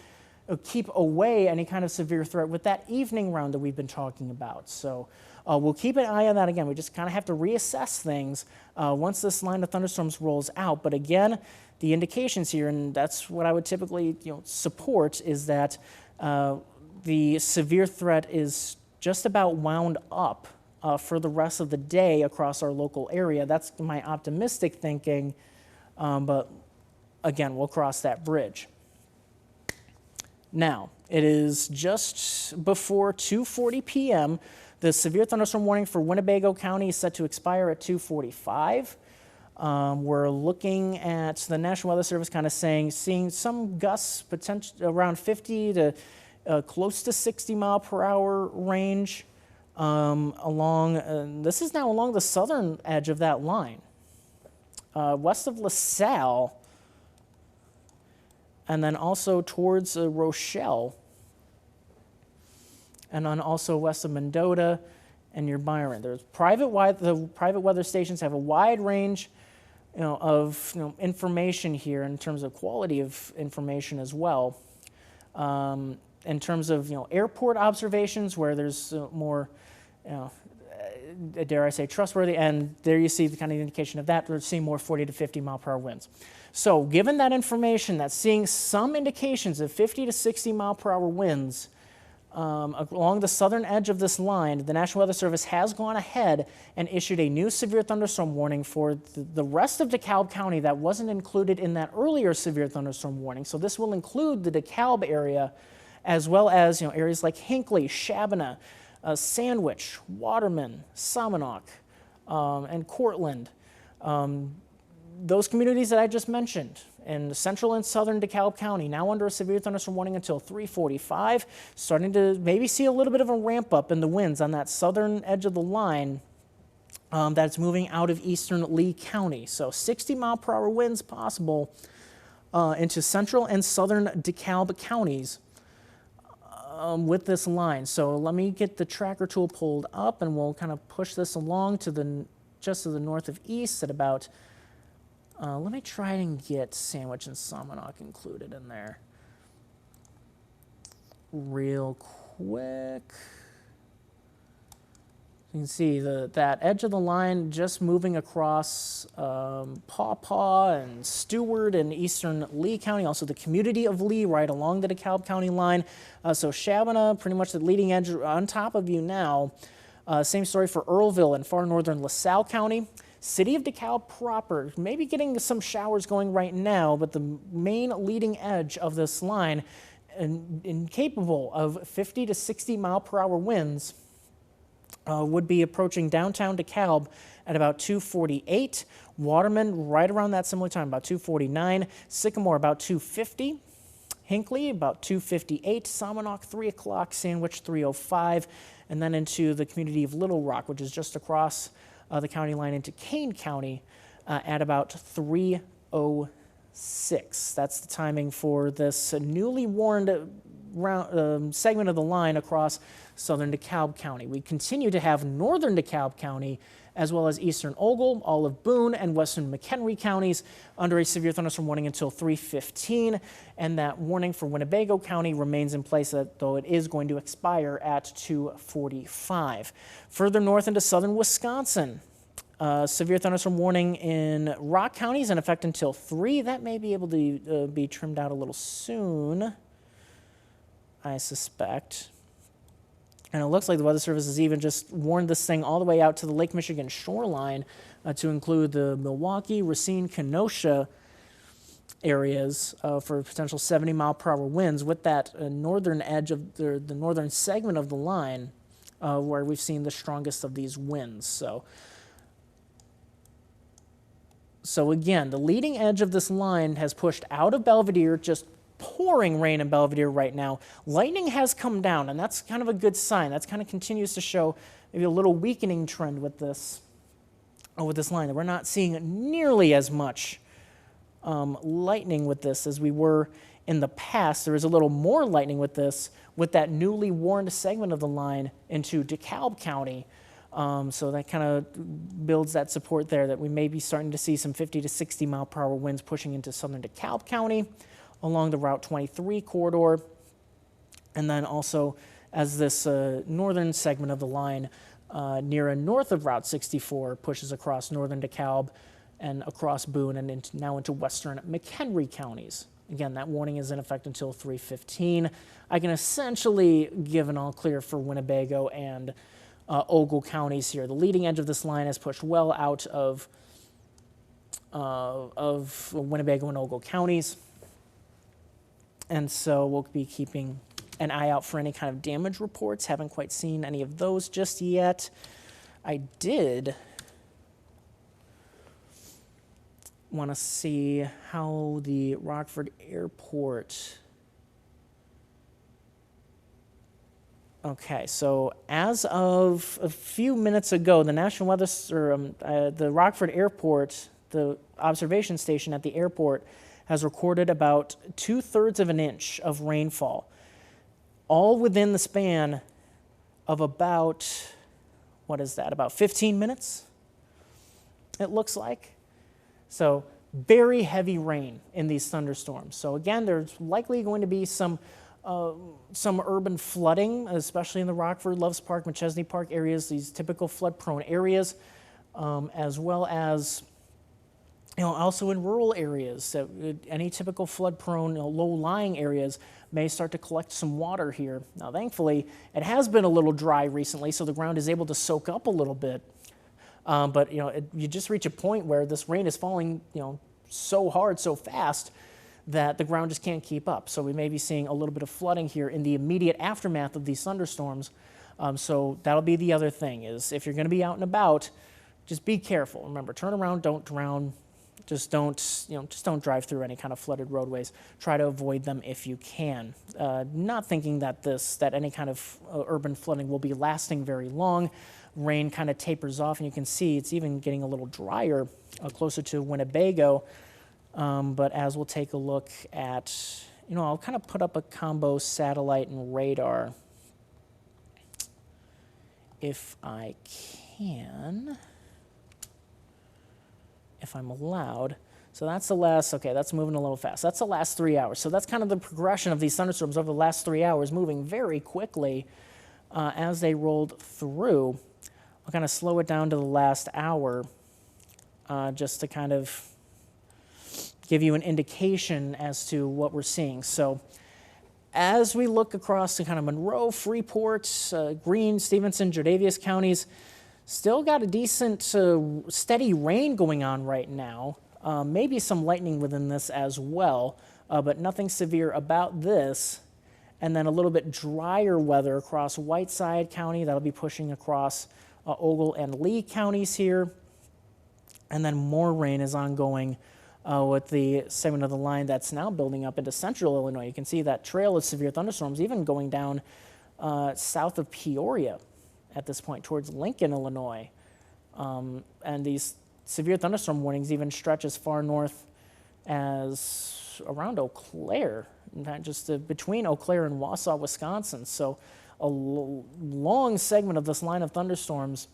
keep away any kind of severe threat with that evening round that we've been talking about. So we'll keep an eye on that again. We just kind of have to reassess things once this line of thunderstorms rolls out. But again, the indications here, and that's what I would typically support, is that the severe threat is just about wound up for the rest of the day across our local area. That's my optimistic thinking, but again, we'll cross that bridge. Now, it is just before 2:40 p.m. The severe thunderstorm warning for Winnebago County is set to expire at 2:45. We're looking at the National Weather Service kind of seeing some gusts potential around 50 to close to 60 mile per hour range along, this is now along the southern edge of that line. West of LaSalle, and then also towards Rochelle, and then also west of Mendota and near Byron. There's the private weather stations have a wide range of information here in terms of quality of information as well. In terms of airport observations where there's more, dare I say, trustworthy, and there you see the kind of indication of that. We're seeing more 40 to 50 mile per hour winds. So given that information, that's seeing some indications of 50 to 60 mile per hour winds along the southern edge of this line, the National Weather Service has gone ahead and issued a new severe thunderstorm warning for the rest of DeKalb County that wasn't included in that earlier severe thunderstorm warning. So this will include the DeKalb area, as well as areas like Hinckley, Shabana, Sandwich, Waterman, Somonauk, and Cortland. Those communities that I just mentioned in central and southern DeKalb County, now under a severe thunderstorm warning until 3:45, starting to maybe see a little bit of a ramp up in the winds on that southern edge of the line that's moving out of eastern Lee County. So 60 mile per hour winds possible into central and southern DeKalb counties with this line. So let me get the tracker tool pulled up, and we'll kind of push this along to just to the north of east at about, let me try and get Sandwich and Somonauk included in there real quick. You can see that edge of the line just moving across Paw Paw and Stewart and eastern Lee County, also the community of Lee right along the DeKalb County line. So Shabana, pretty much the leading edge on top of you now. Same story for Earlville and far northern LaSalle County. City of DeKalb proper, maybe getting some showers going right now, but the main leading edge of this line, incapable of 50 to 60 mile per hour winds, would be approaching downtown DeKalb at about 2:48. Waterman right around that similar time, about 2:49. Sycamore about 2:50. Hinckley about 2:58. Salmonock 3 o'clock. Sandwich 3:05. And then into the community of Little Rock, which is just across the county line into Kane County at about 3:06. That's the timing for this newly warned segment of the line across southern DeKalb County. We continue to have northern DeKalb County as well as eastern Ogle, all of Boone, and western McHenry counties under a severe thunderstorm warning until 3:15. And that warning for Winnebago County remains in place, though it is going to expire at 2:45. Further north into southern Wisconsin, severe thunderstorm warning in Rock County is in effect until 3. That may be able to be trimmed out a little soon, I suspect. And it looks like the Weather Service has even just warned this thing all the way out to the Lake Michigan shoreline to include the Milwaukee, Racine, Kenosha areas for potential 70 mile per hour winds with that northern edge of the northern segment of the line where we've seen the strongest of these winds. So again, the leading edge of this line has pushed out of Belvedere, just pouring rain in Belvedere right now. Lightning has come down, and that's kind of a good sign. That's kind of continues to show maybe a little weakening trend with this line. That we're not seeing nearly as much lightning with this as we were in the past. There is a little more lightning with this, with that newly warned segment of the line into DeKalb County. So that kind of builds that support there that we may be starting to see some 50 to 60 mile per hour winds pushing into southern DeKalb County along the Route 23 corridor. And then also as this northern segment of the line near and north of Route 64 pushes across northern DeKalb and across Boone and now into western McHenry counties. Again, that warning is in effect until 3:15. I can essentially give an all clear for Winnebago and Ogle counties here. The leading edge of this line has pushed well out of Winnebago and Ogle counties. And so we'll be keeping an eye out for any kind of damage reports. Haven't quite seen any of those just yet. I did want to see how the Rockford Airport... Okay, so as of a few minutes ago, the National Weather, the Rockford Airport, the observation station at the airport, has recorded about 2/3 of an inch of rainfall, all within the span of about, what is that, about 15 minutes, it looks like. So very heavy rain in these thunderstorms. So again, there's likely going to be some urban flooding, especially in the Rockford, Loves Park, McChesney Park areas, these typical flood-prone areas, as well as also in rural areas. Any typical flood-prone, low-lying areas may start to collect some water here. Now, thankfully, it has been a little dry recently, so the ground is able to soak up a little bit. But you just reach a point where this rain is falling, so hard, so fast, that the ground just can't keep up. So we may be seeing a little bit of flooding here in the immediate aftermath of these thunderstorms. So that'll be the other thing, is if you're going to be out and about, just be careful. Remember, turn around, don't drown. Just don't drive through any kind of flooded roadways. Try to avoid them if you can. Not thinking that any kind of urban flooding will be lasting very long. Rain kind of tapers off, and you can see it's even getting a little drier closer to Winnebago. But as we'll take a look at, I'll kind of put up a combo satellite and radar if I can, if I'm allowed. So that's the last, okay, that's moving a little fast. That's the last 3 hours. So that's kind of the progression of these thunderstorms over the last 3 hours, moving very quickly as they rolled through. I'll kind of slow it down to the last hour just to kind of give you an indication as to what we're seeing. So As we look across to kind of Monroe, Freeport, Greene, Stevenson, Jordavius counties, still got a decent steady rain going on right now. Maybe some lightning within this as well, but nothing severe about this. And then a little bit drier weather across Whiteside County. That'll be pushing across Ogle and Lee counties here. And then more rain is ongoing with the segment of the line that's now building up into central Illinois. You can see that trail of severe thunderstorms even going down south of Peoria at this point towards Lincoln, Illinois. And these severe thunderstorm warnings even stretch as far north as around Eau Claire, in fact, just between Eau Claire and Wausau, Wisconsin. So a long segment of this line of thunderstorms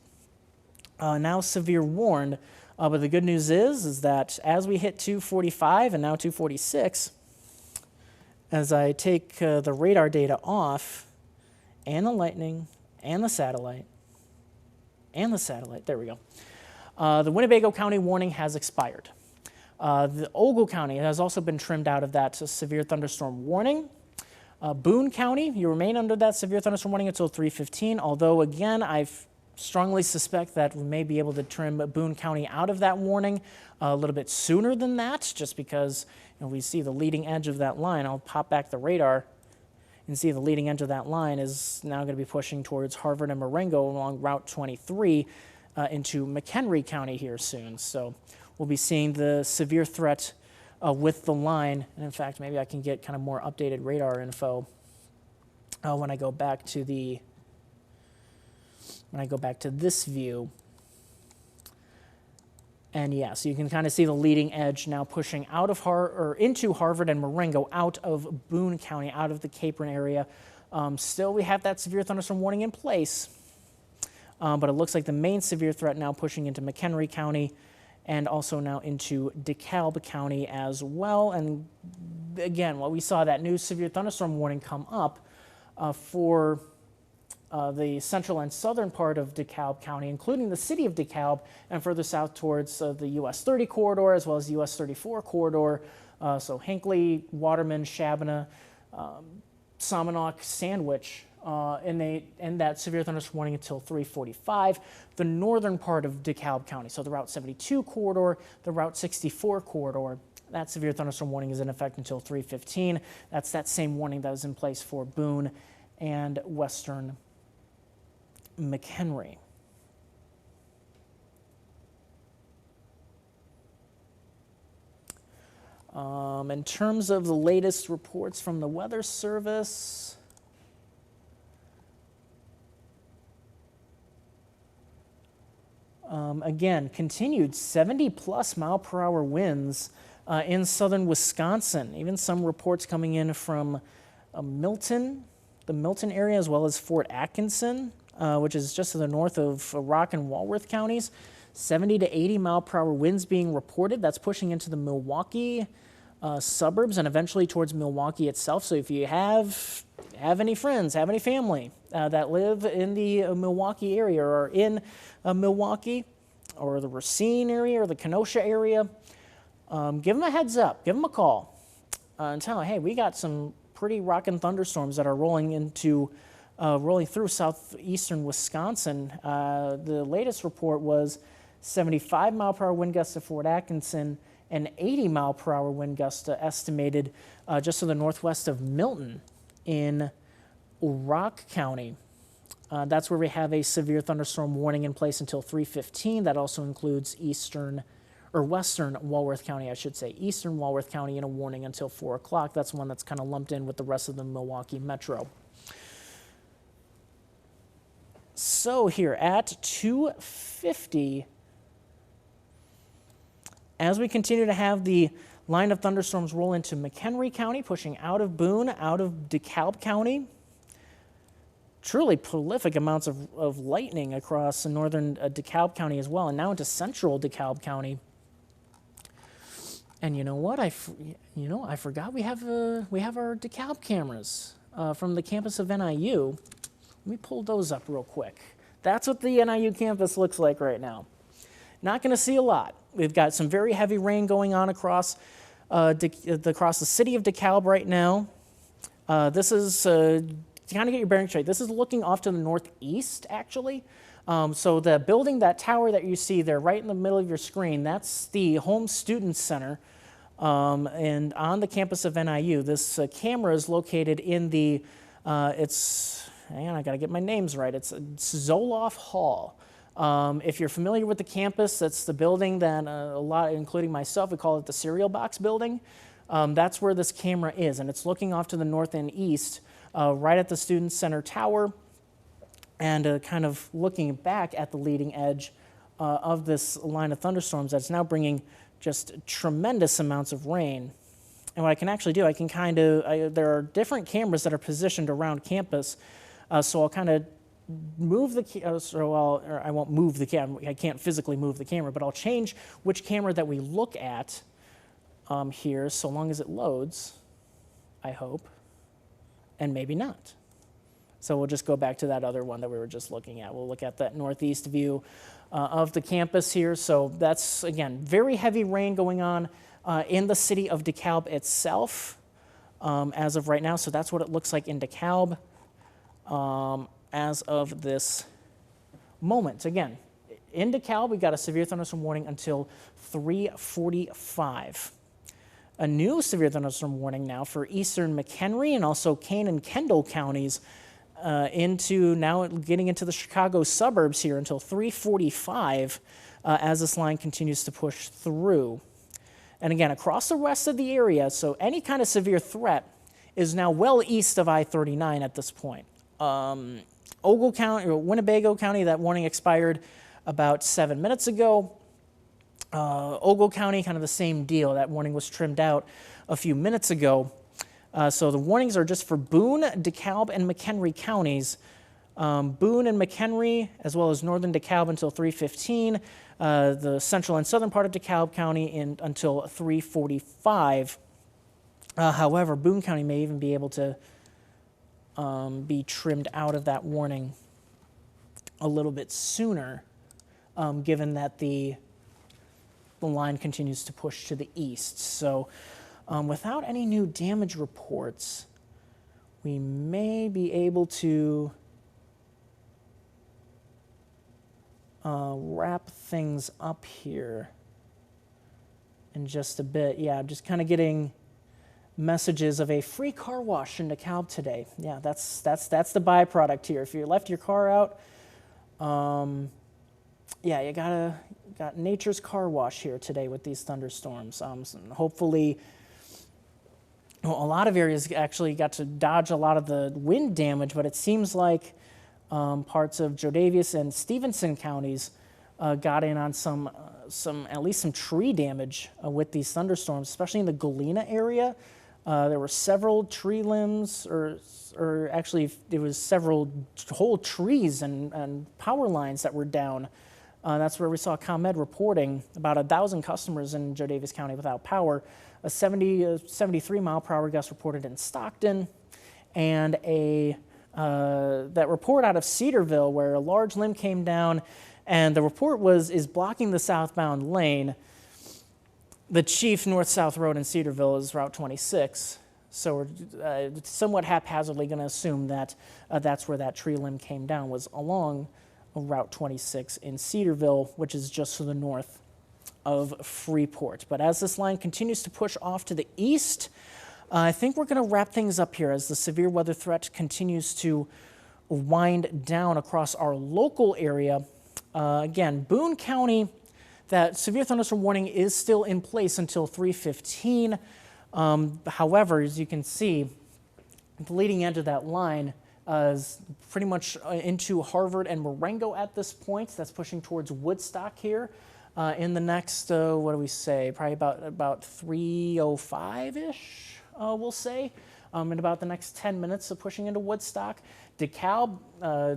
now severe warned. But the good news is that as we hit 245 and now 246, as I take the radar data off, and the lightning, and the satellite, there we go. The Winnebago County warning has expired. The Ogle County has also been trimmed out of that severe thunderstorm warning. Boone County, you remain under that severe thunderstorm warning until 3:15, although again, I've strongly suspect that we may be able to trim Boone County out of that warning a little bit sooner than that, just because we see the leading edge of that line. I'll pop back the radar and see the leading edge of that line is now going to be pushing towards Harvard and Marengo along Route 23 into McHenry County here soon. So we'll be seeing the severe threat with the line. And in fact, maybe I can get kind of more updated radar info when I go back to this view. And yeah, so you can kind of see the leading edge now pushing out of into Harvard and Marengo, out of Boone County, out of the Capron area. Still, we have that severe thunderstorm warning in place, but it looks like the main severe threat now pushing into McHenry County and also now into DeKalb County as well. And again, while we saw that new severe thunderstorm warning come up for the central and southern part of DeKalb County, including the city of DeKalb, and further south towards the US 30 corridor as well as the US 34 corridor. So Hinckley, Waterman, Shabana, Somonauk, Sandwich, and that severe thunderstorm warning until 3:45. The northern part of DeKalb County, so the Route 72 corridor, the Route 64 corridor, that severe thunderstorm warning is in effect until 3:15. That's that same warning that was in place for Boone and western McHenry. In terms of the latest reports from the Weather Service, again, continued 70-plus mile-per-hour winds in southern Wisconsin. Even some reports coming in from Milton, the Milton area, as well as Fort Atkinson, which is just to the north of Rock and Walworth counties. 70 to 80 mile-per-hour winds being reported. That's pushing into the Milwaukee suburbs and eventually towards Milwaukee itself. So if you have any friends, have any family that live in the Milwaukee area or in Milwaukee or the Racine area or the Kenosha area, give them a heads up, give them a call and tell them, hey, we got some pretty rockin' thunderstorms that are rolling through southeastern Wisconsin. The latest report was 75 mile-per-hour wind gusts at Fort Atkinson and 80 mile-per-hour wind gusts estimated just to the northwest of Milton in Rock County. That's where we have a severe thunderstorm warning in place until 3:15. That also includes western Walworth County, I should say. Eastern Walworth County in a warning until 4 o'clock. That's one that's kind of lumped in with the rest of the Milwaukee metro. So here at 2:50, as we continue to have the line of thunderstorms roll into McHenry County, pushing out of Boone, out of DeKalb County, truly prolific amounts of lightning across northern DeKalb County as well, and now into central DeKalb County. And you know what? I forgot we have our DeKalb cameras from the campus of NIU. Let me pull those up real quick. That's what the NIU campus looks like right now. Not going to see a lot. We've got some very heavy rain going on across the city of DeKalb right now. This is, to kind of get your bearings straight, this is looking off to the northeast, actually. So the building, that tower that you see there right in the middle of your screen, that's the Home Student Center. And on the campus of NIU, this camera is located in the, hang on, I gotta get my names right, it's Zoloff Hall. If you're familiar with the campus, that's the building that a lot, including myself, we call it the cereal box building. That's where this camera is, and it's looking off to the north and east, right at the Student Center Tower, and kind of looking back at the leading edge of this line of thunderstorms that's now bringing just tremendous amounts of rain. And what I can actually do, I can kind of, there are different cameras that are positioned around campus, so I'll kind of move the, I won't move the camera, I can't physically move the camera, but I'll change which camera that we look at here, so long as it loads, I hope, and maybe not. So we'll just go back to that other one that we were just looking at. We'll look at that northeast view of the campus here. So that's, again, very heavy rain going on in the city of DeKalb itself as of right now. So that's what it looks like in DeKalb as of this moment. Again, in DeKalb, we got a severe thunderstorm warning until 3:45. A new severe thunderstorm warning now for eastern McHenry and also Kane and Kendall counties into now getting into the Chicago suburbs here until 3:45 as this line continues to push through. And again, across the rest of the area, so any kind of severe threat is now well east of I-39 at this point. Ogle County, or Winnebago County, that warning expired about 7 minutes ago. Ogle County, kind of the same deal. That warning was trimmed out a few minutes ago. So the warnings are just for Boone, DeKalb, and McHenry counties. Boone and McHenry, as well as northern DeKalb until 3:15. The central and southern part of DeKalb County until 3:45. However, Boone County may even be able to be trimmed out of that warning a little bit sooner, given that the line continues to push to the east. So without any new damage reports, we may be able to wrap things up here in just a bit. Yeah, just kind of getting messages of a free car wash in DeKalb today. Yeah, that's the byproduct here. If you left your car out, yeah, you got nature's car wash here today with these thunderstorms. Hopefully, well, a lot of areas actually got to dodge a lot of the wind damage, but it seems like parts of Jodavious and Stevenson counties got in on some at least some tree damage with these thunderstorms, especially in the Galena area. There were several tree limbs, or actually there was several whole trees and power lines that were down. That's where we saw ComEd reporting about 1,000 customers in Jodavious County without power. A 73 mile per hour gust reported in Stockton, and that report out of Cedarville where a large limb came down, and the report is blocking the southbound lane. The chief north-south road in Cedarville is Route 26, so we're somewhat haphazardly going to assume that that's where that tree limb came down, was along Route 26 in Cedarville, which is just to the north of Freeport. But as this line continues to push off to the east, I think we're going to wrap things up here as the severe weather threat continues to wind down across our local area. Again, Boone County, that severe thunderstorm warning is still in place until 3:15. However, as you can see, the leading edge of that line is pretty much into Harvard and Marengo at this point. That's pushing towards Woodstock here in the next, what do we say, probably about 3:05-ish, we'll say, in about the next 10 minutes of pushing into Woodstock. DeKalb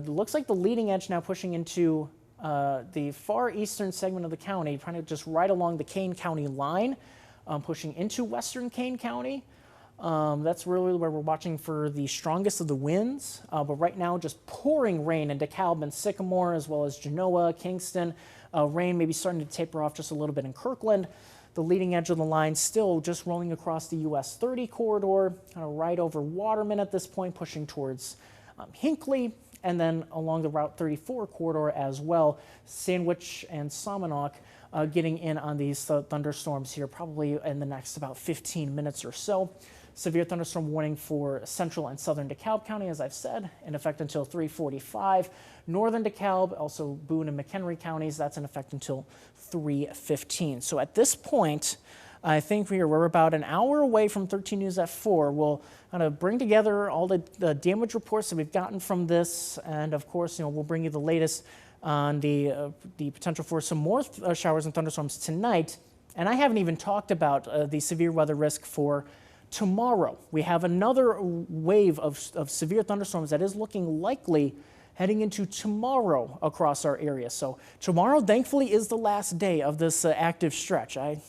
looks like the leading edge now pushing into the far eastern segment of the county, trying to just right along the Kane County line, pushing into western Kane County. That's really where we're watching for the strongest of the winds, but right now just pouring rain in DeKalb and Sycamore, as well as Genoa, Kingston. Rain maybe starting to taper off just a little bit in Kirkland. the leading edge of the line still just rolling across the US 30 corridor, kind of right over Waterman at this point, pushing towards Hinckley, and then along the Route 34 corridor as well. Sandwich and Saumonauk getting in on these thunderstorms here probably in the next about 15 minutes or so. Severe thunderstorm warning for central and southern DeKalb County, as I've said, in effect until 3:45. Northern DeKalb, also Boone and McHenry counties, that's in effect until 3:15. So at this point, I think we're about an hour away from 13 News at 4. We'll kind of bring together all the damage reports that we've gotten from this, and of course, we'll bring you the latest on the potential for some more showers and thunderstorms tonight. And I haven't even talked about the severe weather risk for tomorrow. We have another wave of severe thunderstorms that is looking likely heading into tomorrow across our area. So tomorrow, thankfully, is the last day of this active stretch. I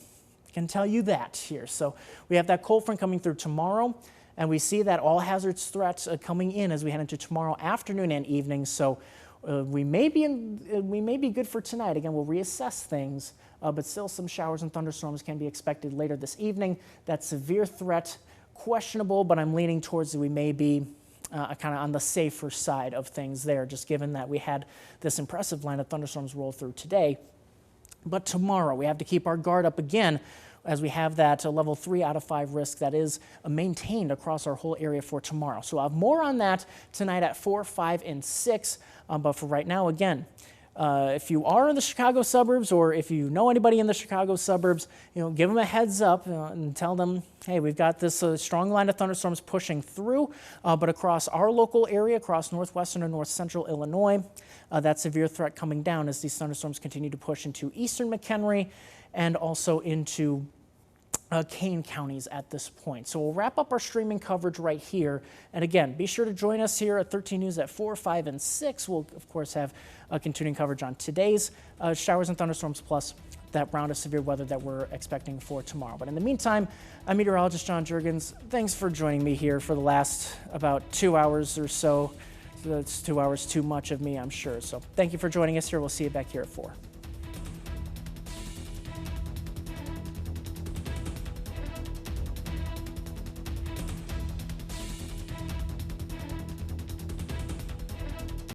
can tell you that here. So we have that cold front coming through tomorrow, and we see that all hazards threats coming in as we head into tomorrow afternoon and evening. So we may be good for tonight. Again, we'll reassess things, but still some showers and thunderstorms can be expected later this evening. That severe threat, questionable, but I'm leaning towards that we may be kind of on the safer side of things there, just given that we had this impressive line of thunderstorms roll through today. But tomorrow, we have to keep our guard up again as we have that level 3 out of 5 risk that is maintained across our whole area for tomorrow. So I'll have more on that tonight at 4, 5, and 6. But for right now, again, if you are in the Chicago suburbs, or if you know anybody in the Chicago suburbs, give them a heads up and tell them, hey, we've got this strong line of thunderstorms pushing through, but across our local area, across northwestern and north central Illinois, that severe threat coming down as these thunderstorms continue to push into eastern McHenry and also into Kane counties at this point. So we'll wrap up our streaming coverage right here. And again, be sure to join us here at 13 News at 4, 5, and 6. We'll, of course, have continuing coverage on today's showers and thunderstorms, plus that round of severe weather that we're expecting for tomorrow. But in the meantime, I'm meteorologist John Jurgens. Thanks for joining me here for the last about 2 hours or so. That's 2 hours too much of me, I'm sure. So thank you for joining us here. We'll see you back here at 4.